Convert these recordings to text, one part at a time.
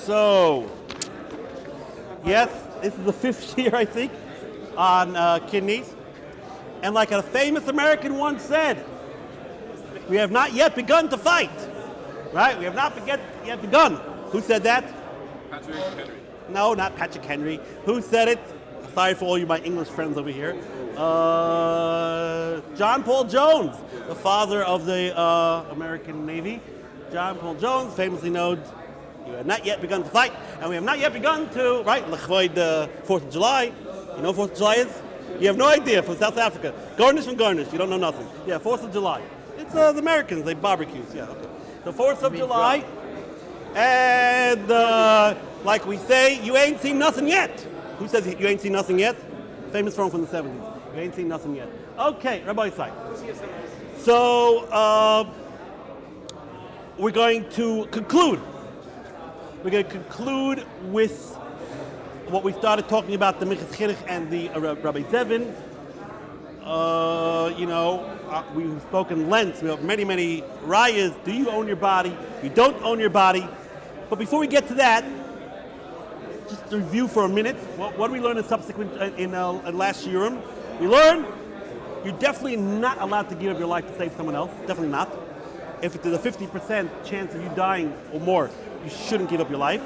So, yes, this is the 5th year, I think, on kidneys. And like a famous American once said, we have not yet begun to fight. Right? We have not yet begun. Who said that? Patrick Henry. No, not Patrick Henry. Who said it? Sorry for all you my English friends over here. John Paul Jones, the father of the American Navy. John Paul Jones, famously known, you have not yet begun to fight, and we have not yet begun to, right, l'chvoid the 4th of July. You know what 4th of July is? You have no idea, from South Africa. Garnish from Garnish, you don't know nothing. Yeah, 4th of July. It's the Americans, they barbecues, yeah, okay. The 4th of July, and like we say, you ain't seen nothing yet. Who says you ain't seen nothing yet? Famous song from the 70s. You ain't seen nothing yet. Okay, Rabbi side. So we're going to conclude. We're going to conclude with what we started talking about, the Mitzvah Chinuch and the Rabbi Zevin. We've spoken length. We have many, many rayas. Do you own your body? You don't own your body. But before we get to that, just to review for a minute, what did we learn in subsequent in last shiurim? We learned you're definitely not allowed to give up your life to save someone else. Definitely not. If there's a 50% chance of you dying or more, you shouldn't give up your life.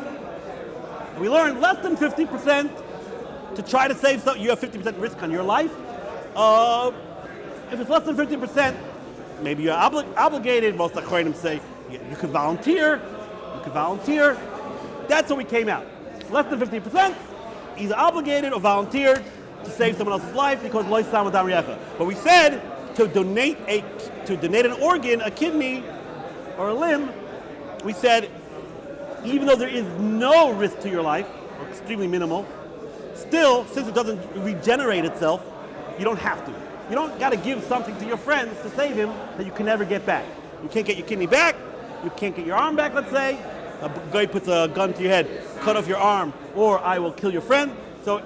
And we learned less than 50% to try to save something. You have 50% risk on your life. If it's less than 50%, maybe you're obligated. Most Achronim say you could volunteer. You could volunteer. That's what we came out. Less than 50%, either obligated or volunteered to save someone else's life because lo yisam adam riyecha. But we said to donate an organ, a kidney or a limb, we said even though there is no risk to your life, or extremely minimal, still, since it doesn't regenerate itself, you don't have to. You don't got to give something to your friend to save him that you can never get back. You can't get your kidney back. You can't get your arm back, let's say. A guy puts a gun to your head, cut off your arm, or I will kill your friend. So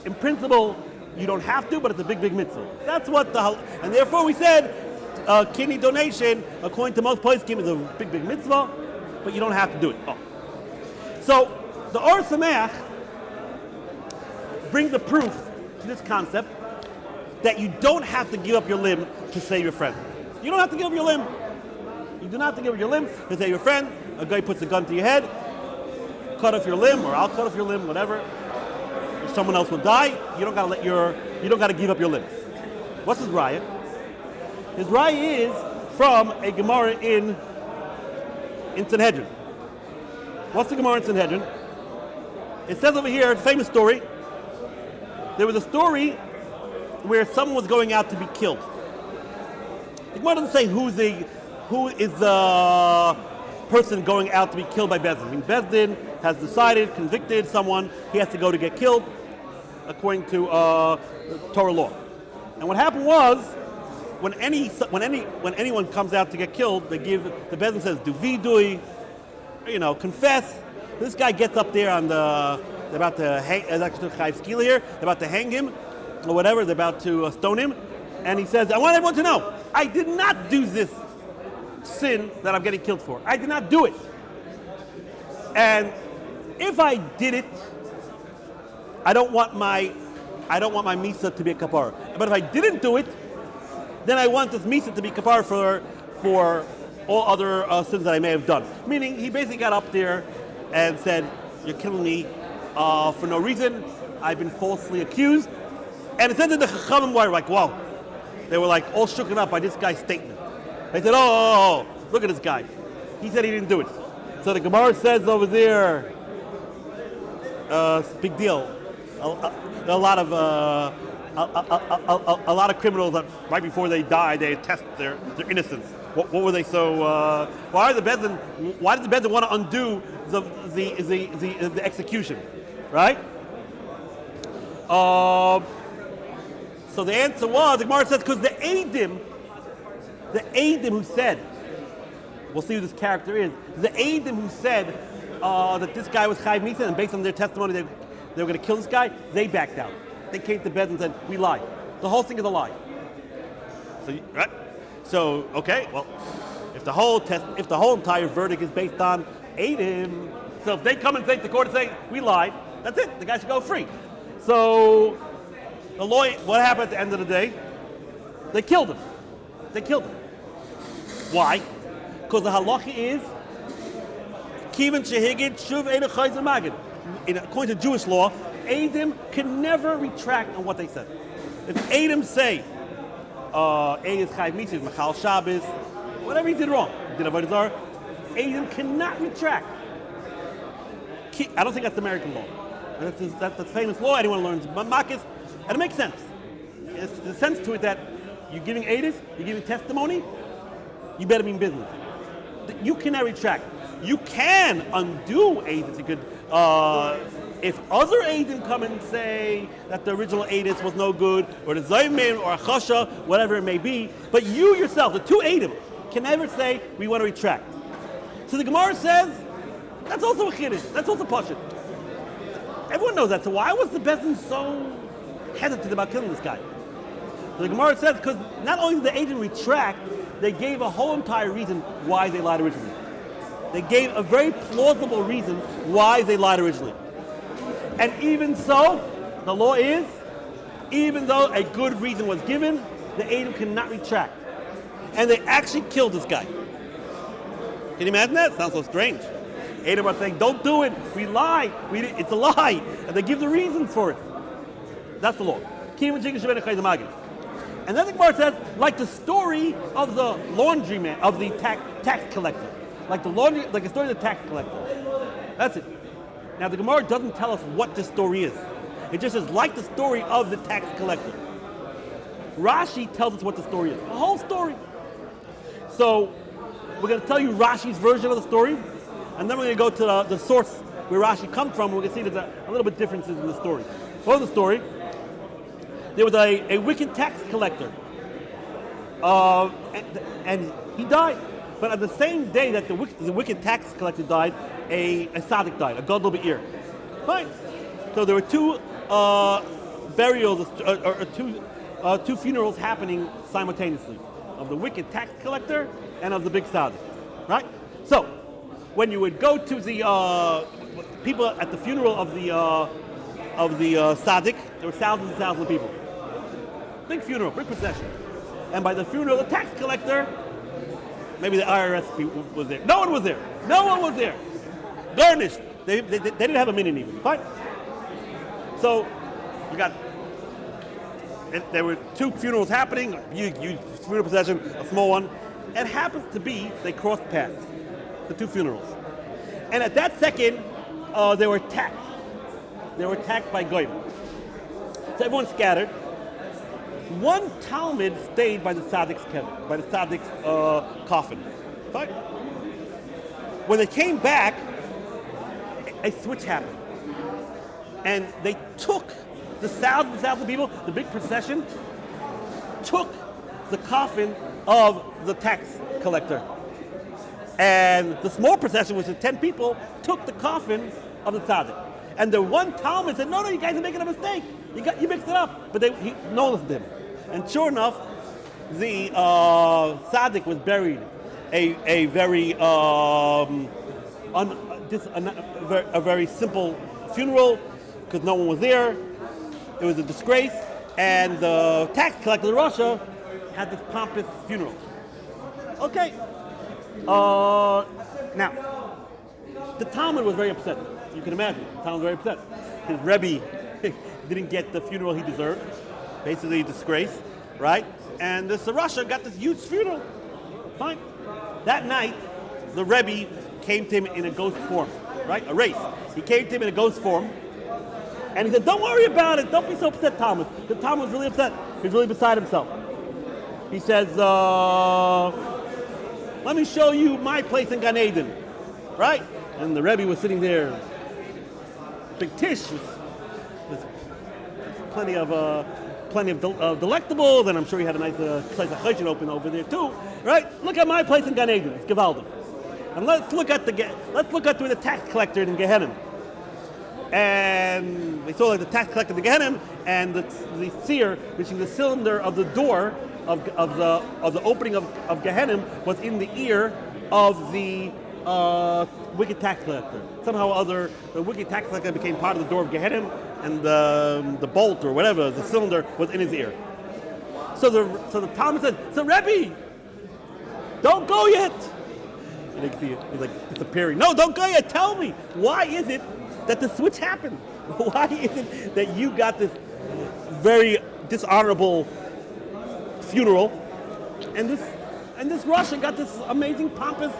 in principle, you don't have to, but it's a big, big mitzvah. That's what and therefore we said, kidney donation, according to most poskim, is a big, big mitzvah, but you don't have to do it. Oh. So the Ohr Somayach brings the proof to this concept that you don't have to give up your limb to save your friend. You don't have to give up your limb. You do not have to give up your limb to save your friend. A guy puts a gun to your head, cut off your limb, or I'll cut off your limb, whatever. Someone else will die. You don't got to give up your limb. What's his raya? His raya is from a Gemara in Sanhedrin. What's the Gemara in Sanhedrin? It says over here, a famous story. There was a story where someone was going out to be killed. The Gemara doesn't say who is the person going out to be killed by Bezdin. I mean, Bezdin has decided, convicted someone, he has to go to get killed according to Torah law. And what happened was, when anyone comes out to get killed, the Bezdin says, "Do vidui," confess. This guy gets up there on they're about to hang, here, they're about to hang him, or whatever, they're about to stone him, and he says, "I want everyone to know, I did not do this sin that I'm getting killed for. I did not do it. And if I did it, I don't want my misa to be a kapara. But if I didn't do it, then I want this misa to be kapara for all other sins that I may have done." Meaning, he basically got up there and said, "You're killing me for no reason. I've been falsely accused." And it said that the Chachamim were like, wow. They were like all shooken up by this guy's statement. They said, oh, look at this guy. He said he didn't do it. So the Gemara says over there, big deal. A lot of criminals that right before they die, they attest their innocence. What were they so? Why did the Bezdin want to undo the execution, right? So the answer was, the Gemara says, because the Eidim who said, we'll see who this character is, the Eidim who said that this guy was Chayiv Misa, and based on their testimony they were going to kill this guy, they backed out. They came to bed and said, we lied. The whole thing is a lie. Right? So, okay, well, if the whole entire verdict is based on Eidim, So if they come and take the court and say, we lied, that's it. The guy should go free. So the lawyer, what happened at the end of the day? They killed him. Why? Because the halacha is, Kivan shehigid shuv einu chayzer magid. According to Jewish law, Eidim can never retract on what they said. If Eidim say, Eid is chayv mitzvah, machal Shabbos, whatever he did wrong, he did avodah zarah, Eidim cannot retract. I don't think that's American law. That's the famous law. Anyone learns Makis, and it makes sense. There's a sense to it that you're giving Eidim, you're giving testimony, you better be in business. You cannot retract. You can undo Eidim. It's a good. If other Eidim come and say that the original Eidim was no good, or the Zaymin, or a Chasha, whatever it may be, but you yourself, the two Eidim, can never say, we want to retract. So the Gemara says, that's also a Chiddush, that's also Pashut. Everyone knows that, so why was the Bezdin so hesitant about killing this guy? So the Gemara says, because not only did the Eidim retract, they gave a whole entire reason why they lied originally. They gave a very plausible reason why they lied originally. And even so, the law is, even though a good reason was given, the Eidim cannot retract. And they actually killed this guy. Can you imagine that? Sounds so strange. Eidim are saying, don't do it, we lie, it's a lie. And they give the reasons for it. That's the law. And then the Gemara says, like the story of the laundryman, of the tax collector. Like the story of the tax collector. That's it. Now the Gemara doesn't tell us what this story is. It just says, like the story of the tax collector. Rashi tells us what the story is. The whole story. So we're going to tell you Rashi's version of the story, and then we're going to go to the source where Rashi comes from. We're going to see there's a little bit differences in the story. What was the story? There was a wicked tax collector, and he died. But on the same day that the wicked tax collector died, a tzaddik died, a gadol be'ir. Fine. So there were two burials, or two funerals happening simultaneously, of the wicked tax collector and of the big tzaddik. Right? So when you would go to the people at the funeral of the tzaddik, there were thousands and thousands of people. Big funeral, big procession. And by the funeral of the tax collector, maybe the IRS people was there. No one was there. Garnished. They didn't have a minute even. Fine. So there were two funerals happening. Huge funeral procession, a small one. It happens to be they crossed paths, the two funerals. And at that second, they were attacked. They were attacked by goyim. So everyone scattered. One Talmud stayed by the tzaddik's coffin. Fine. When they came back, a switch happened. And they took the thousands and thousands of people, the big procession, took the coffin of the tax collector. And the small procession, which was 10 people, took the coffin of the tzaddik. And the one Talmud said, no, you guys are making a mistake. You mixed it up. But no one listened to him. And sure enough, the tzaddik was buried a very simple funeral because no one was there. It was a disgrace, and the tax collector of Russia had this pompous funeral. Okay. Now, the Talmud was very upset. You can imagine. The Talmud was very upset. His Rabbi didn't get the funeral he deserved. Basically, disgrace, right? And this Russia got this huge funeral. Fine. That night, the Rebbe came to him in a ghost form, right? A Wraiths. He came to him in a ghost form, and he said, don't worry about it. Don't be so upset, Talmud. The Talmud was really upset. He's really beside himself. He says, let me show you my place in Gan Eden, right? And the Rebbe was sitting there, big tish, with plenty of delectables, and I'm sure he had a nice slice of chayshit open over there too, right? Look at my place in Gan Eden. It's Gevaldim. And let's look at the tax collector in Gehenna. And they saw like the tax collector in Gehenna, and the seer, which is the cylinder of the door of the opening of Gehenna, was in the ear of the wicked tax collector. Somehow or other, the wicked tax collector became part of the door of Gehenna, and the bolt or whatever, the cylinder, was in his ear. So the Talmud said, "So Rabbi, don't go yet." And he's like disappearing. No, don't go yet. Tell me, why is it that the switch happened? Why is it that you got this very dishonorable funeral, and this Russian got this amazing, pompous,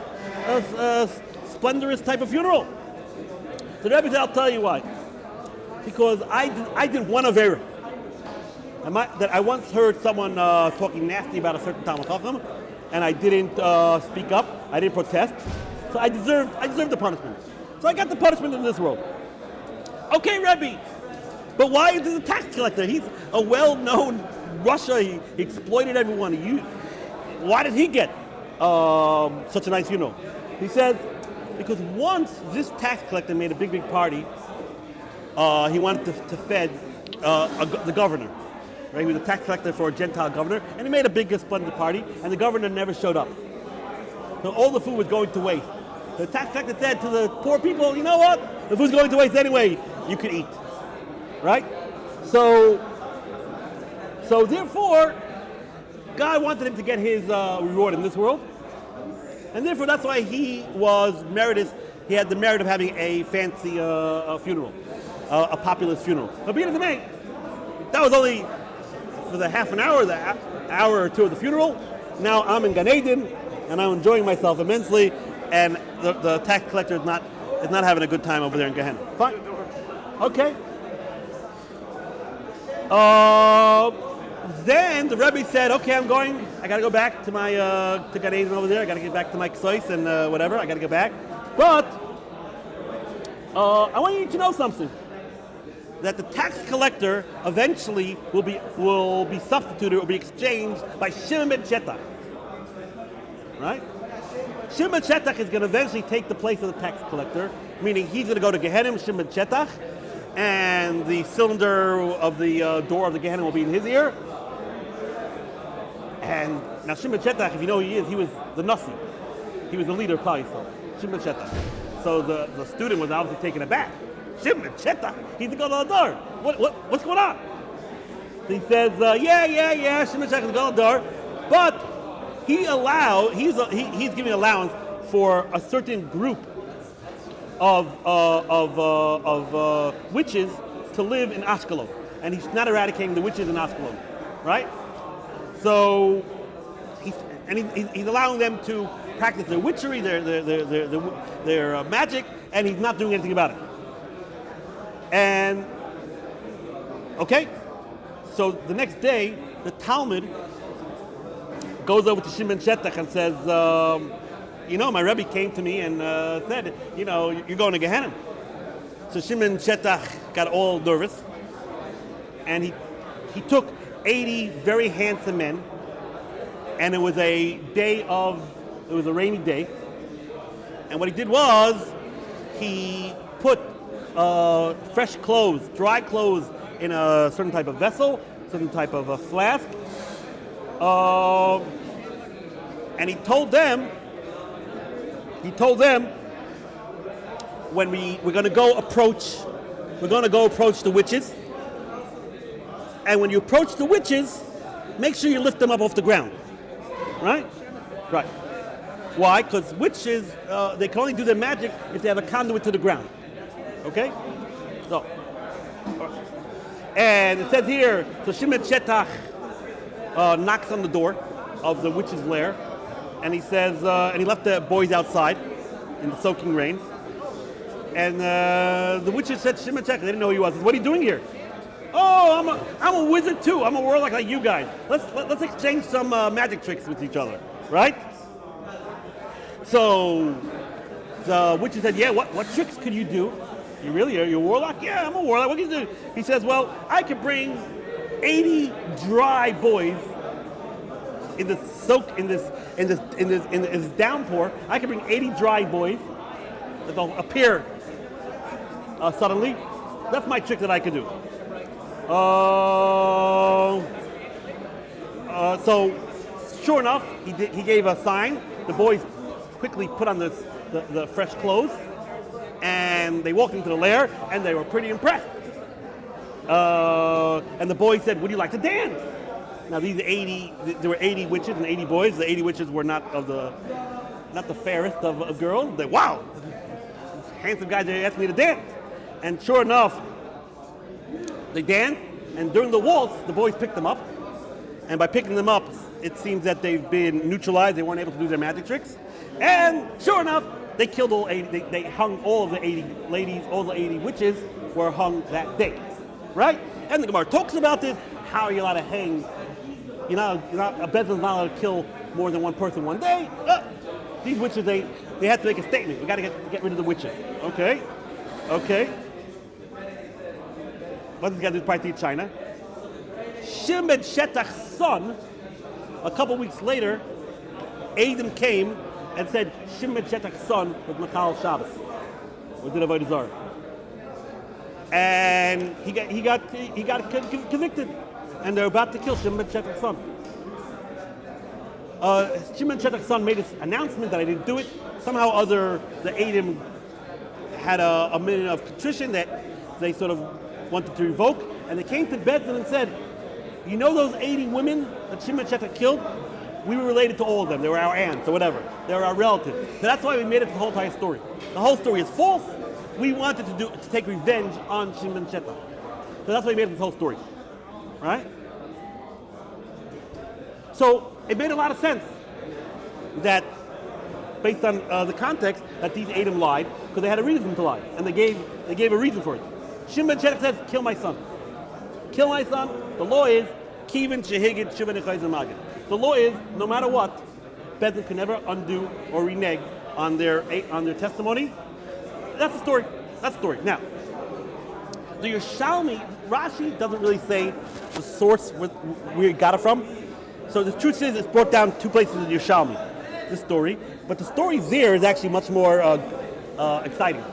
splendorous type of funeral? So Rabbi said, "I'll tell you why. Because I did one avera. That I once heard someone talking nasty about a certain Talmud Chacham, and I didn't speak up. I didn't protest. So I deserved the punishment. So I got the punishment in this world. Okay, Rabbi, but why is the tax collector? He's a well-known Russia. He exploited everyone. Why did he get such a nice funeral?" He says, because once this tax collector made a big party, he wanted to fed the governor. Right? He was a tax collector for a Gentile governor, and he made a big, splendid party, and the governor never showed up. So all the food was going to waste. The tax collector said to the poor people, "You know what? The food's going to waste anyway. You can eat." Right? So therefore, God wanted him to get his reward in this world, and therefore that's why he was meritorious. He had the merit of having a fancy funeral, a populous funeral. But be it as it may, that was only for the half an hour, the hour or two of the funeral. Now I'm in Gan Eden, and I'm enjoying myself immensely, and the tax collector is not having a good time over there in Gehenna. Fine. Okay. Then the Rebbe said, "Okay, I got to go back to my to Gan Eden over there. I got to get back to my Ksois and whatever. I got to get back. But I want you to know something. That the tax collector eventually will be substituted or be exchanged by Shimon ben Shetach. Right? Shimon ben Shetach is going to eventually take the place of the tax collector, meaning he's going to go to Gehenna, Shimon ben Shetach, and the cylinder of the door of the Gehenna will be in his ear. And now Shimon ben Shetach, if you know who he was the Nasi. He was the leader of Klal Yisrael, Shimon ben Shetach. So the student was obviously taken aback. Shimon ben Shetach, he's the Gadol Hador. What's going on? So he says, yeah, Shimon ben Shetach is the Gadol Hador, but he's giving allowance for a certain group of witches to live in Ashkelon, and he's not eradicating the witches in Ashkelon, right? So he's allowing them to practice their witchery, their magic, and he's not doing anything about it. And okay, so the next day, the Talmud goes over to Shimon ben Shetach and says, my Rebbe came to me and said, you're going to Gehenna. So Shimon ben Shetach got all nervous, and he took 80 very handsome men, and it was a rainy day, and what he did was he put fresh clothes, dry clothes, in a certain type of vessel, certain type of a flask, and he told them, when we're going to go approach the witches, and when you approach the witches, make sure you lift them up off the ground, right? Right. Why? Because witches, they can only do their magic if they have a conduit to the ground. Okay? So, and it says here, so Shimon ben Shetach knocks on the door of the witch's lair, and he says, and he left the boys outside in the soaking rain. And the witches said to Shimon ben Shetach, they didn't know who he was. Said, "What are you doing here?" "Oh, I'm a wizard too. I'm a warlock like you guys. Let's exchange some magic tricks with each other, right?" So the witches said, "Yeah, what tricks could you do? You're a warlock?" "Yeah, I'm a warlock. What can you do?" He says, "Well, I could bring 80 dry boys in this downpour. I could bring 80 dry boys that don't appear suddenly. That's my trick that I could do." So sure enough, he gave a sign. The boys quickly put on this the fresh clothes, and they walked into the lair, and they were pretty impressed. And the boys said, "Would you like to dance?" Now there were 80 witches and 80 boys. The 80 witches were not the fairest of girls. They, wow, this handsome guys, they asked me to dance. And sure enough, they danced, and during the waltz, the boys picked them up. And by picking them up, it seems that they've been neutralized. They weren't able to do their magic tricks. And sure enough, they killed all 80. They hung all of the 80 ladies. All the 80 witches were hung that day, right? And the Gemara talks about this. How are you allowed to hang? A Bedouin's not allowed to kill more than one person one day. These witches, they had to make a statement. We got to get rid of the witches. Okay. What does this guy do? Probably to China. Shimon Shetach's son, a couple weeks later, Adam came and said Shimon Shetach's son was Machal Shabbos, or did Avodah Zarah, and he got convicted, and they're about to kill Shimon Shetach's son. Shimon Shetach's son made this announcement that I didn't do it. Somehow or other, the Adam had a minute of contrition that they sort of wanted to revoke, and they came to Bedouin and said, "You know those 80 women that Shimon Shetach killed? We were related to all of them. They were our aunts or whatever. They were our relatives. So that's why we made it the whole entire story. The whole story is false. We wanted to take revenge on Shimon Shetach. So that's why we made it the whole story, right? So it made a lot of sense that, based on the context, that these Adam lied because they had a reason to lie, and they gave a reason for it. Shimon Shetach says, "Kill my son. Kill my son." The law is Kivin Shehigid Shivin Echayzim Magid. The law is, no matter what, Bedouin can never undo or renege on their testimony. That's the story. Now, the Yerushalmi, Rashi doesn't really say the source where he got it from. So the truth is, it's brought down two places in Yerushalmi, this story. But the story there is actually much more exciting,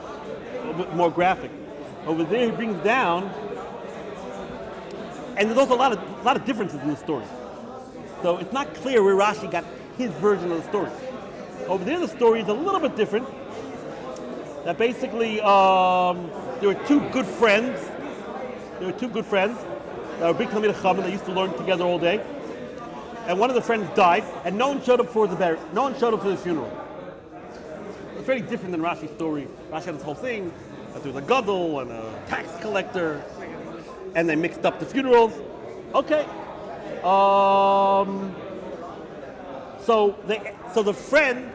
more graphic. Over there, he brings down. And there's also a lot of differences in the story. So it's not clear where Rashi got his version of the story. Over there, the story is a little bit different. That basically, there were two good friends. That were big Talmidei Chacham. They used to learn together all day. And one of the friends died, and no one showed up for the funeral. It's very different than Rashi's story. Rashi had this whole thing that there was a gadol and a tax collector, and they mixed up the funerals. Okay. So the friend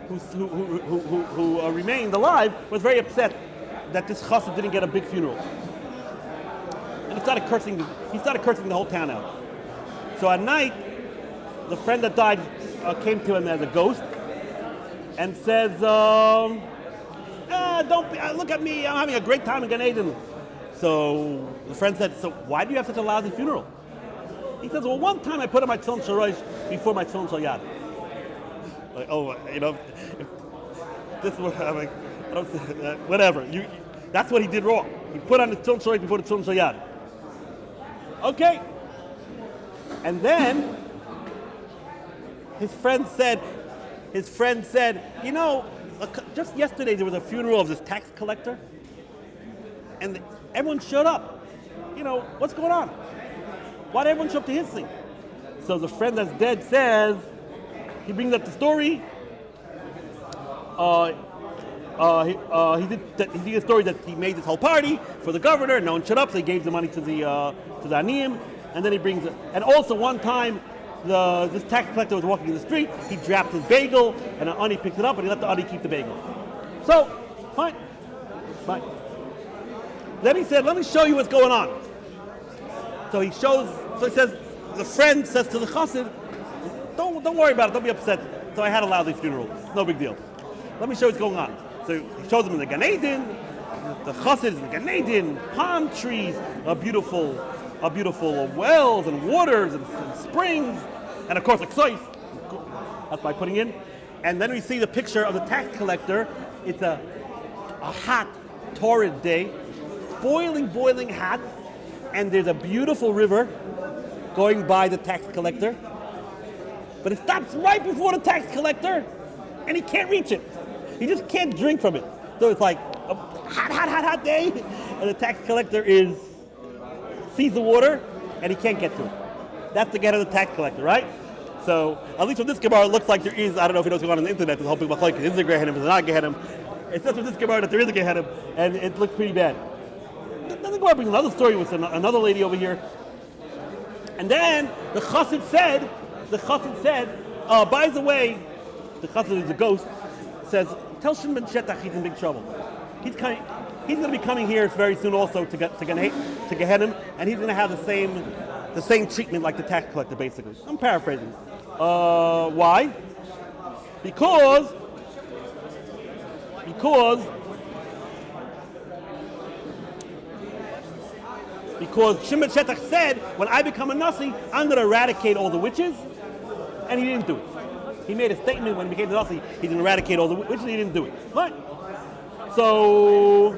who remained alive was very upset that this chassid didn't get a big funeral, and he started cursing the whole town out. So at night, the friend that died came to him as a ghost and says, "Don't look at me. I'm having a great time in Gan Eden." So the friend said, "So why do you have such a lousy funeral?" He says, "Well, one time I put on my tefillin shel rosh before my tefillin shel yad." Like, if this was like, whatever. That's what he did wrong. He put on the tefillin shel rosh before the tefillin shel yad. Okay. And then his friend said, just yesterday there was a funeral of this tax collector, and everyone showed up. What's going on? Why did everyone show up to his thing? So the friend that's dead says, he brings up the story. He did a story that he made this whole party for the governor, and no one showed up, so he gave the money to the aniyim, and then he brings it. And also one time, this tax collector was walking in the street, he dropped his bagel, and an ani picked it up, and he let the ani keep the bagel. So, fine. Then he said, "Let me show you what's going on." So he says, the friend says to the chassid, don't worry about it, don't be upset. So I had a lousy funeral, no big deal. Let me show you what's going on. So he shows him in the Gan Eden, the chassid is in the Gan Eden, palm trees, a beautiful wells and waters and springs, and of course, exois. That's by putting in. And then we see the picture of the tax collector. It's a hot, torrid day, boiling hot, and there's a beautiful river going by the tax collector. But it stops right before the tax collector, and he can't reach it. He just can't drink from it. So it's like a hot day, and the tax collector sees the water, and he can't get to it. That's the Gehenna of the tax collector, right? So at least with this Gemara, it looks like there is. I don't know if you know what's going on the internet. There's a whole big machlokes. Is there Gehenna? Is there not Gehenna? It says with this Gemara that there is a Gehenna, and it looks pretty bad. Then the Gemara brings another story with another lady over here, and then the chassid said, by the way, the chassid is a ghost, says, tell Shimon Shetach he's in big trouble. He's going to be coming here very soon also to Gehenna, and he's going to have the same treatment like the tax collector, basically. I'm paraphrasing. Why? Because Shimon Shetach said, when I become a Nasi, I'm going to eradicate all the witches, and he didn't do it. He made a statement when he became the Nasi, he's going to eradicate all the witches, and he didn't do it. Right? So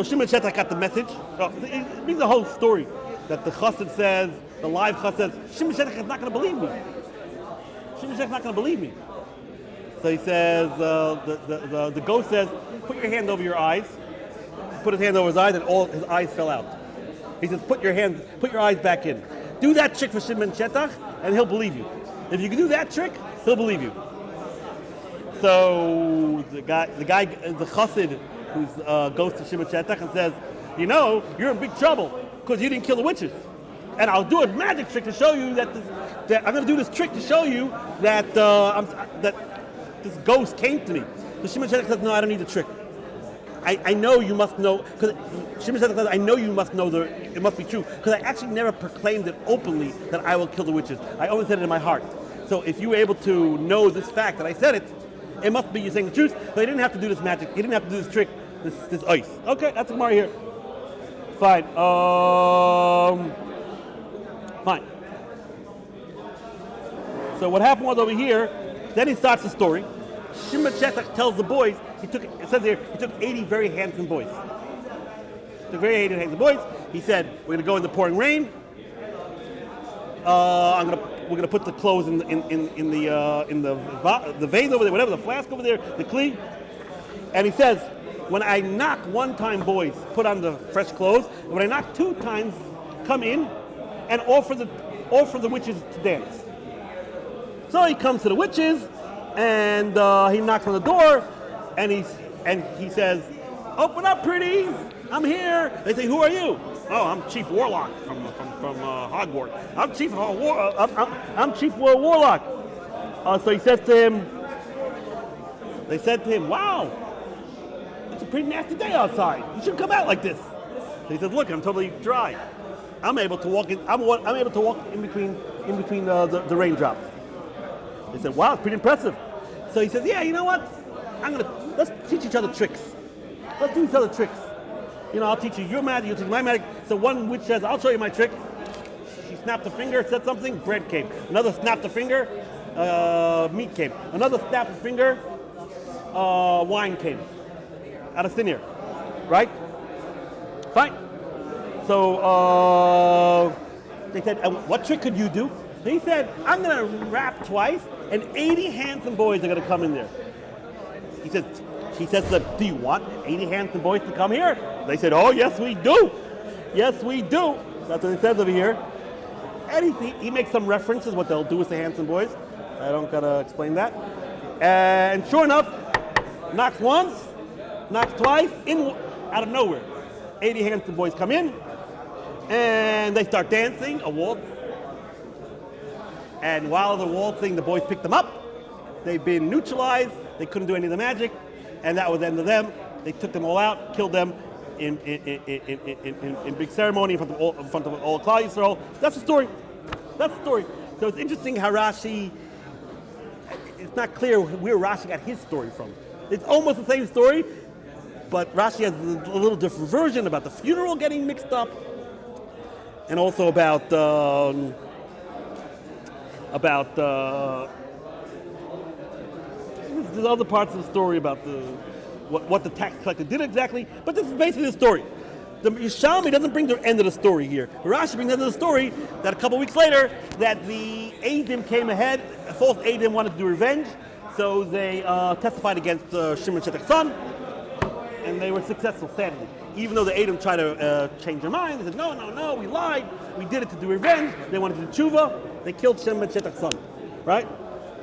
Shimon Shetach got the message. It means the whole story that the chassid says, the live chassid says, Shimon Shetach is not going to believe me. Shimon Shetach is not going to believe me. So he says, the ghost says, put your hand over your eyes. Put his hand over his eyes, and all his eyes fell out. He says, put your eyes back in. Do that trick for Shimon Shetach, and he'll believe you. If you can do that trick, he'll believe you. So the chassid who goes to Shimon Shetach and says, you know, you're in big trouble because you didn't kill the witches. And I'll do a magic trick to show you that I'm going to do this trick to show you that this ghost came to me. So Shimon Shetach says, no, I don't need the trick. I know you must know, because Shimon Shetach says, I know you must know it must be true, because I actually never proclaimed it openly that I will kill the witches. I only said it in my heart. So if you were able to know this fact that I said it, it must be you saying the truth. But he didn't have to do this magic. He didn't have to do this trick, this ice. Okay, that's the Gemara here. Fine. Fine. So what happened was over here, then he starts the story. Shimon Shetach tells the boys, it says here, he took 80 very handsome boys. He said, we're going to go in the pouring rain. We're going to put the clothes in the vase over there, whatever, the flask over there, the kli. And he says, when I knock one time, boys, put on the fresh clothes. And when I knock two times, come in and offer the witches to dance. So he comes to the witches, and he knocks on the door, and he says, open up, pretties, I'm here. They say, who are you? Oh, I'm Chief Warlock from Hogwarts. I'm Chief Warlock. So he says to him, they said to him, wow, it's a pretty nasty day outside. You shouldn't come out like this. So he says, look, I'm totally dry. I'm able to walk in. I'm able to walk in between the raindrops. They said, wow, it's pretty impressive. So he says, yeah, you know what? Let's teach each other tricks. Let's do each other tricks. You know, I'll teach you your magic, you'll teach my magic. So one witch says, I'll show you my trick. She snapped a finger, said something, bread came. Another snapped a finger, meat came. Another snapped a finger, wine came. Out of thin air. Right? Fine. So they said, what trick could you do? He said, I'm going to rap twice, and 80 handsome boys are going to come in there. She says, do you want 80 handsome boys to come here? They said, oh, yes, we do. Yes, we do. That's what it says over here. And he makes some references, what they'll do with the handsome boys. I don't got to explain that. And sure enough, knocks once, knocks twice, out of nowhere. 80 handsome boys come in, and they start dancing, a waltz. And while they're waltzing, the boys pick them up. They've been neutralized. They couldn't do any of the magic. And that was the end of them. They took them all out, killed them in big ceremony in front of all Klal Yisrael. That's the story. That's the story. So it's interesting how Rashi, it's not clear where Rashi got his story from. It's almost the same story, but Rashi has a little different version about the funeral getting mixed up, and also about there's other parts of the story about what the tax collector did exactly, but this is basically the story. The Yerushalmi doesn't bring the end of the story here. Rashi brings the end of the story that a couple weeks later that the Eidim came ahead, false Eidim wanted to do revenge, So they testified against Shimon Shetek's son, and they were successful, sadly. Even though the Edom tried to change their mind, they said, no, we lied. We did it to do revenge. They wanted to do tshuva. They killed Shimon Shetek's son, right?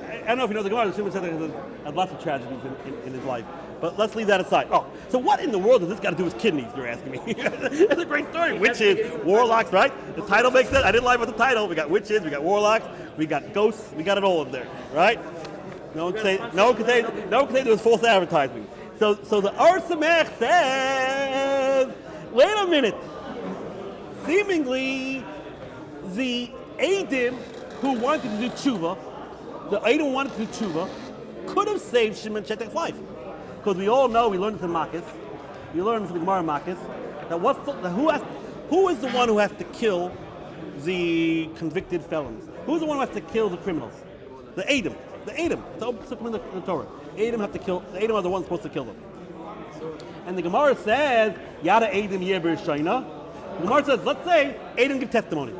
I don't know if you know the Gemara. Shimon Shetek had lots of tragedies in his life. But let's leave that aside. Oh, so what in the world does this got to do with kidneys, you're asking me? It's a great story. Witches, warlocks, right? The title makes sense. I didn't lie about the title. We got witches, we got warlocks, we got ghosts, we got it all in there, right? No one can say there was false advertising. So the Ohr Somayach says, wait a minute. Seemingly, the Edom who wanted to do tshuva, could have saved Shimon Shetek's life. Because we all know, we learned this in Makis, we learned this in the Gemara Makis, that who is the one who has to kill the convicted felons? Who's the one who has to kill the criminals? The Edom. The Edom. It's in the Torah. Edom are the ones supposed to kill them. And the Gemara says, Yada Edom Yeber Shaina. The Gemara says, let's say Edom give testimony.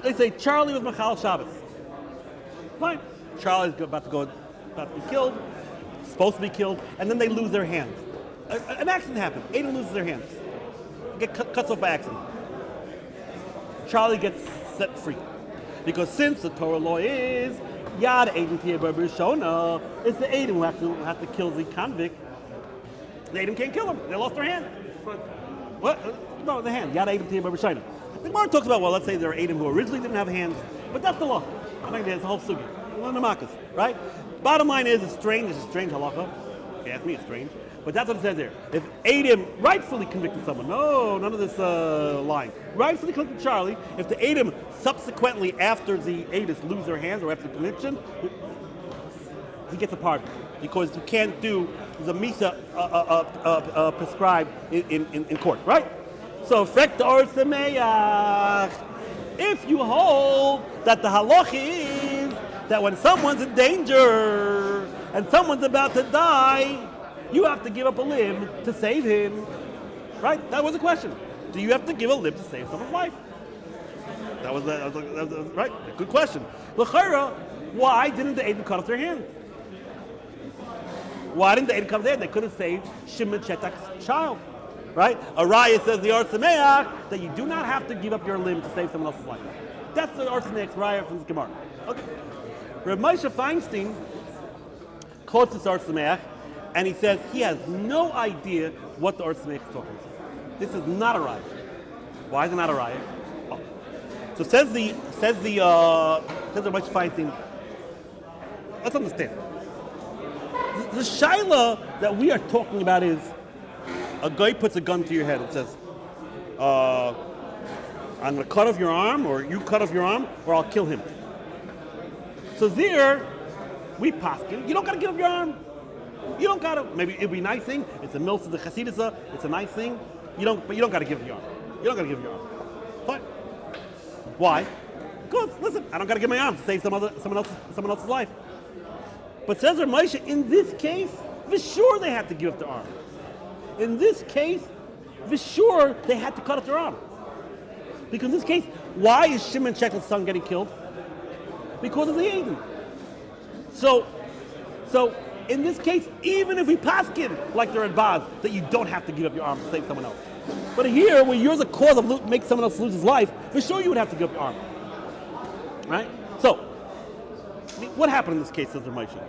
They say Charlie was Machal Shabbos. Fine. Charlie's about to be killed, supposed to be killed, and then they lose their hands. An accident happens. Edom loses their hands. Get cuts off by accident. Charlie gets set free. Because since the Torah law is Yad Edom Yeber Shona, it's the Edom who have to kill the convict. The Edom can't kill him. They lost their hand. What? No, the hand. Yad Edom Yeber Shona. The Gemara talks about, well, let's say there are Edom who originally didn't have hands, but that's the law. I think there's a whole sugi. One of the Makkas, right? Bottom line is, it's strange. It's a strange halacha. If you ask me, it's strange. But that's what it says there. If Edom rightfully convicted someone, no, none of this lying. Rightfully convicted Charlie, if the Edom subsequently, after the Edis lose their hands or after the conviction, he gets a pardon. Because you can't do the Misa prescribed in court, right? So, Frek the Ohr Somayach. If you hold that the halacha is that when someone's in danger and someone's about to die, you have to give up a limb to save him. Right? That was the question. Do you have to give a limb to save someone's life? That was right. Good question. L'chara, why didn't the Edom cut off their hand? Why didn't the Edom cut off their hand? They could have saved Shimon Shetek's child. Right? A raya says the Ohr Somayach that you do not have to give up your limb to save someone else's life. That's the Ohr Somayach's raya from the Gemara. Okay. Rabbi Moshe Feinstein quotes this Ohr Somayach, and he says he has no idea what the Ohr Somayach is talking about. This is not a raya. Why is it not a raya? Oh. So says Rabbi Moshe Feinstein. Let's understand. The shaila that we are talking about is, a guy puts a gun to your head and says, I'm going to cut off your arm, or you cut off your arm, or I'll kill him. So there, we paskin. You don't got to give up your arm. You don't got to. Maybe it'd be a nice thing. It's a milsa the chasidisa. It's a nice thing. But you don't got to give your arm. You don't got to give your arm. Fine. Why? Because listen, I don't got to give my arm to save someone else's life. But says Rav Moshe, in this case, for sure they had to give up their arm. In this case, for sure they had to cut off their arm. Because in this case, why is Shimon Shetek's son getting killed? Because of the Edom. So in this case, even if we paskin like they're in Baz, that you don't have to give up your arm to save someone else. But here, where you're the cause of make someone else lose his life, for sure you would have to give up your arm. Right? So, what happened in this case, says Rav Moshe?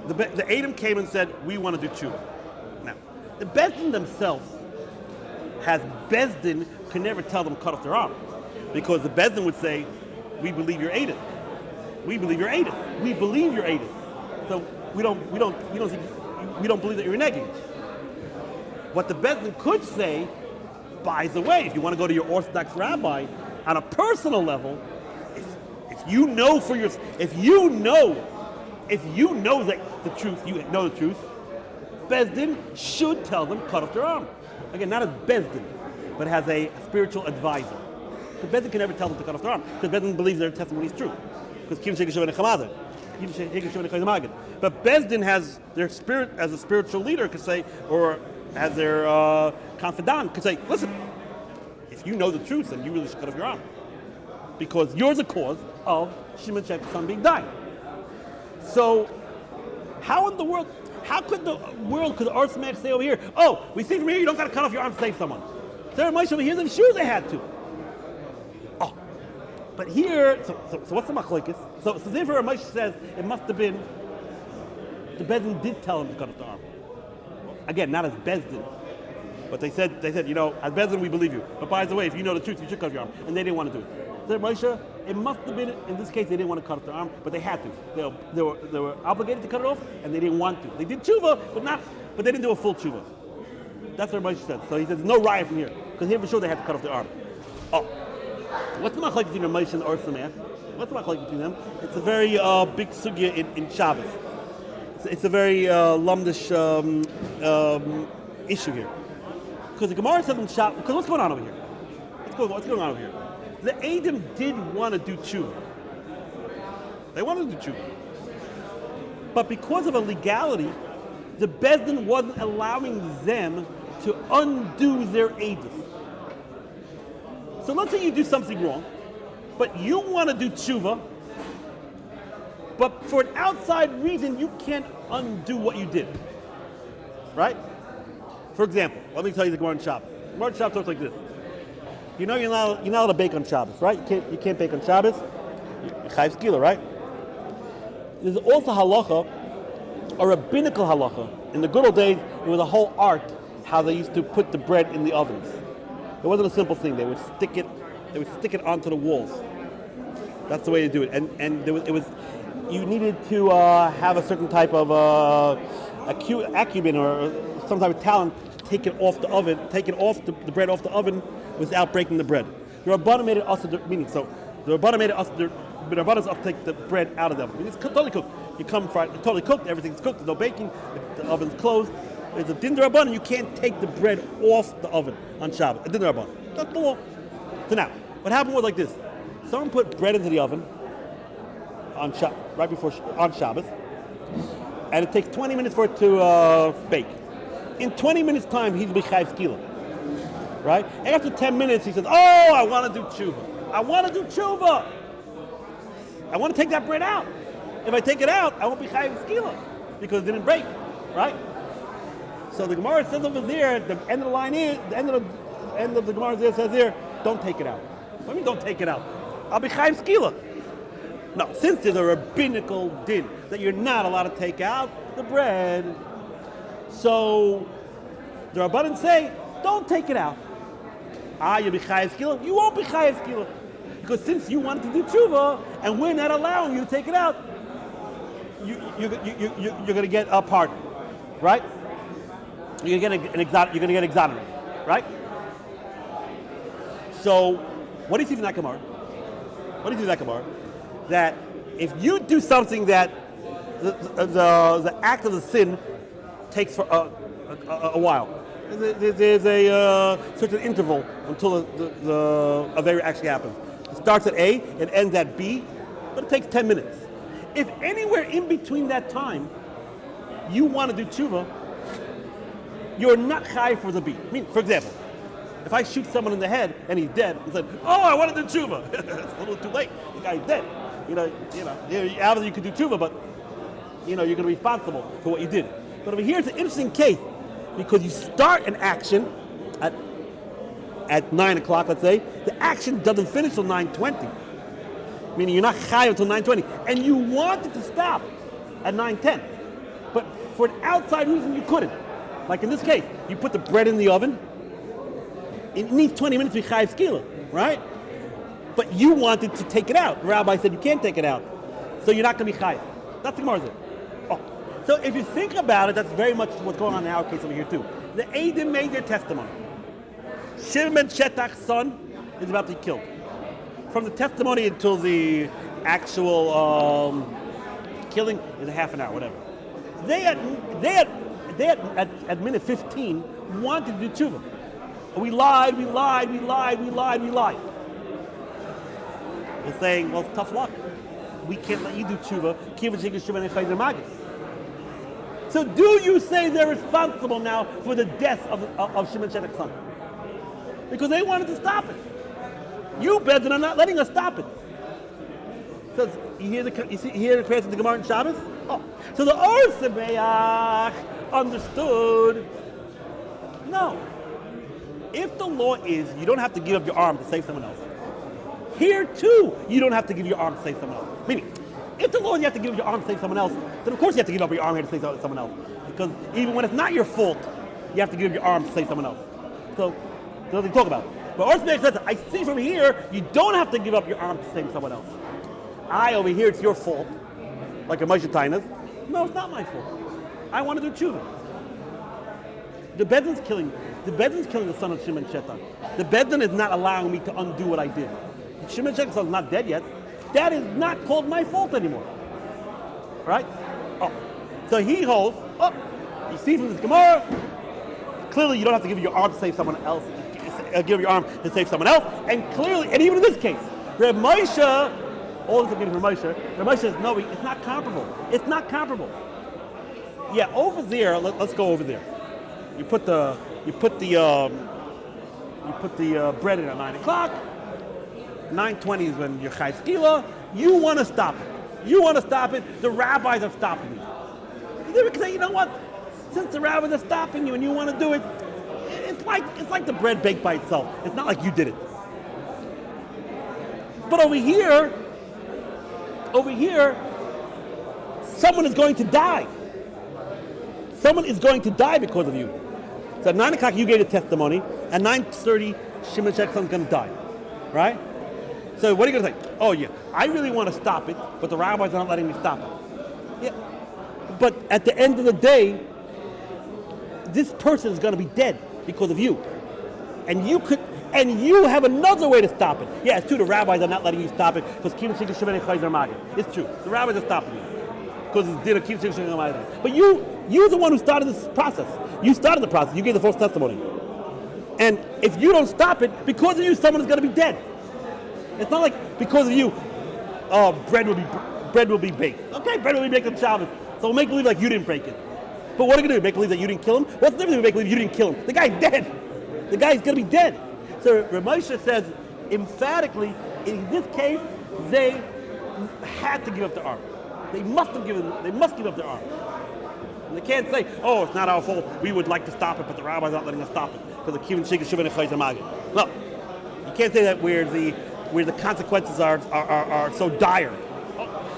The Edom came and said, we want to do tshuva. Now, the Bezdin themselves can never tell them cut off their arm. Because the Bezdin would say, we believe you're Edom. We believe you're Edom. We believe you're Edom. So we don't believe that you're reneging. What the Bezdin could say, by the way, if you want to go to your Orthodox rabbi, on a personal level, if you know that the truth, you know the truth, Bezdin should tell them cut off their arm. Again, not as Bezdin, but as a spiritual advisor. The Bezdin can never tell them to cut off their arm, because Bezdin believes their testimony is true. Because Kim Shekeshav and Chamada. But Bezdin has their spirit as a spiritual leader could say, or as their confidant could say, listen, if you know the truth, then you really should cut off your arm. Because you're the cause of Shimon Shetek's son being died. So, how in the world? How could the Ohr Somayach say over here? Oh, we see from here you don't got to cut off your arm to save someone. So Moshe over here, the sure they had to. Oh, but here, so what's the machlokes? So therefore, Moshe says it must have been the Bezdin did tell him to cut off the arm. Again, not as Bezdin, but they said, as Bezdin we believe you. But by the way, if you know the truth, you should cut off your arm, and they didn't want to do it. So Moshe, it must have been in this case they didn't want to cut off their arm, but they had to. They were obligated to cut it off, and they didn't want to. They did tshuva, but they didn't do a full tshuva. That's what Moshe said. So he says no riot from here, because here for sure they had to cut off their arm. Oh, what's the machlokes between Moshe and Ohr Somayach? What's the machlokes between them? It's a very big sugya in Shabbos. It's a very lumdish issue here, because the Gemara says in Shabbos. Because what's going on over here? What's going on over here? The Edom did want to do tshuva. They wanted to do tshuva. But because of a legality, the Bezdin wasn't allowing them to undo their edus. So let's say you do something wrong, but you want to do tshuva, but for an outside reason, you can't undo what you did. Right? For example, let me tell you the Gemara in Shabbos. The Gemara in Shabbos talks like this. You know you're not allowed to bake on Shabbos, right? You can't bake on Shabbos. You're chayv skila, right? There's also halacha, a rabbinical halacha. In the good old days, it was a whole art how they used to put the bread in the ovens. It wasn't a simple thing. They would stick it onto the walls. That's the way to do it. And you needed to have a certain type of acumen or some type of talent to take it off the oven, the bread off the oven without breaking the bread. The Rabbi made it also, meaning so the Rabbi made it also. The Rabbi does also take the bread out of the oven. It's totally cooked. You come fried, it's totally cooked. Everything's cooked. There's no baking. The oven's closed. It's a din d'Rabbanan, and you can't take the bread off the oven on Shabbos. A din d'Rabbanan. That's the law. So now, what happened was like this: someone put bread into the oven on Shabbos, and it takes 20 minutes for it to bake. In 20 minutes' time, he's b'chayv skila. Right? And after 10 minutes, he says, "Oh, I want to do tshuva. I want to do tshuva. I want to take that bread out. If I take it out, I won't be chayv skila because it didn't break." Right? So the Gemara says over there, the end of the line is, the end of the Gemara there says there, don't take it out. What do you mean don't take it out? I'll be chayv skila. No, since there's a rabbinical din that you're not allowed to take out the bread, so the Rabbanan say, don't take it out. You'll be chayv skila. You won't be chayv skila. Because since you wanted to do tshuva, and we're not allowing you to take it out, you're going to get a pardon. Right? You're going to get exonerated. Right? So, what do you see from that Gemara? That if you do something that the act of the sin takes for a while, there's a certain interval until the Avera actually happens. It starts at A, it ends at B, but it takes 10 minutes. If anywhere in between that time you want to do tshuva, you're not chai for the B. I mean, for example, if I shoot someone in the head and he's dead, and said, "Oh, I want to do tshuva," it's a little too late. The guy's dead. Obviously you could do tshuva, but you're going to be responsible for what you did. But over here, it's an interesting case because you start an action at 9 o'clock, let's say. The action doesn't finish till 9:20, meaning you're not chai until 9:20, and you wanted to stop at 9:10, but for an outside reason you couldn't. Like in this case, you put the bread in the oven. It needs 20 minutes to be chayv skila, right? But you wanted to take it out. The rabbi said you can't take it out, so you're not going to be chayv. That's the Gemara. Oh, so if you think about it, that's very much what's going on in our case over here too. The Edom made their testimony. Shimon Shetach's son is about to be killed. From the testimony until the actual killing is a half an hour, whatever. They at minute 15 wanted to do tshuva. We lied. They're saying, well, tough luck. We can't let you do tshuva. So do you say they're responsible now for the death of Shimon Shetach's son? Because they wanted to stop it. You, Bezdin, are not letting us stop it. You hear the creation of the Gemara in Shabbos? Oh, so the Ohr Somayach understood. No. If the law is you don't have to give up your arm to save someone else, here too you don't have to give your arm to save someone else. Meaning, if the law is you have to give up your arm to save someone else, then of course you have to give up your arm here to save someone else. Because even when it's not your fault, you have to give up your arm to save someone else. So, that's what they talk about. But Ohr Somayach says, I see from here, you don't have to give up your arm to save someone else. Over here, it's your fault. Like a Moshe Tainas. No, it's not my fault. I want to do tshuva. The Bedin's killing the son of Shimon Shetan. The Bedin is not allowing me to undo what I did. Shimon Shetan's son is not dead yet. That is not called my fault anymore. Right? Oh. So he holds, you see from this Gemara, clearly you don't have to give your arm to save someone else, give your arm to save someone else, and clearly, and even in this case, Reb Moshe, all this is getting from Moshe, Reb Moshe says, no, it's not comparable. It's not comparable. Yeah, over there, let's go over there. You put the bread in at 9 o'clock. 9:20 is when you're chai skila. You want to stop it. The rabbis are stopping you. You can say, you know what? Since the rabbis are stopping you and you want to do it, it's like the bread baked by itself. It's not like you did it. But over here, someone is going to die. Someone is going to die because of you. So at 9 o'clock you gave a testimony. At 9:30, Shimon Shech's son's going to die. Right? So what are you going to say? Oh yeah, I really want to stop it, but the rabbis are not letting me stop it. Yeah. But at the end of the day, this person is going to be dead because of you. And you have another way to stop it. Yeah, it's true, the rabbis are not letting you stop it because it's true. The rabbis are stopping you. Because it's din of Kiv Shik Shik. But you're the one who started this process. You started the process. You gave the false testimony. And if you don't stop it, because of you, someone is going to be dead. It's not like because of you, bread will be baked. Okay, bread will be baked on Shabbos. So we'll make believe like you didn't break it. But what are you going to do? Make believe that you didn't kill him? What's the difference if make believe you didn't kill him? The guy's dead. The guy's going to be dead. So Rav Moshe says emphatically, in this case, they had to give up their arm. They must give up their arm. And they can't say, oh, it's not our fault. We would like to stop it, but the rabbi's not letting us stop it because the kivin shik shuvin echayz amagid. No, you can't say that where the consequences are so dire.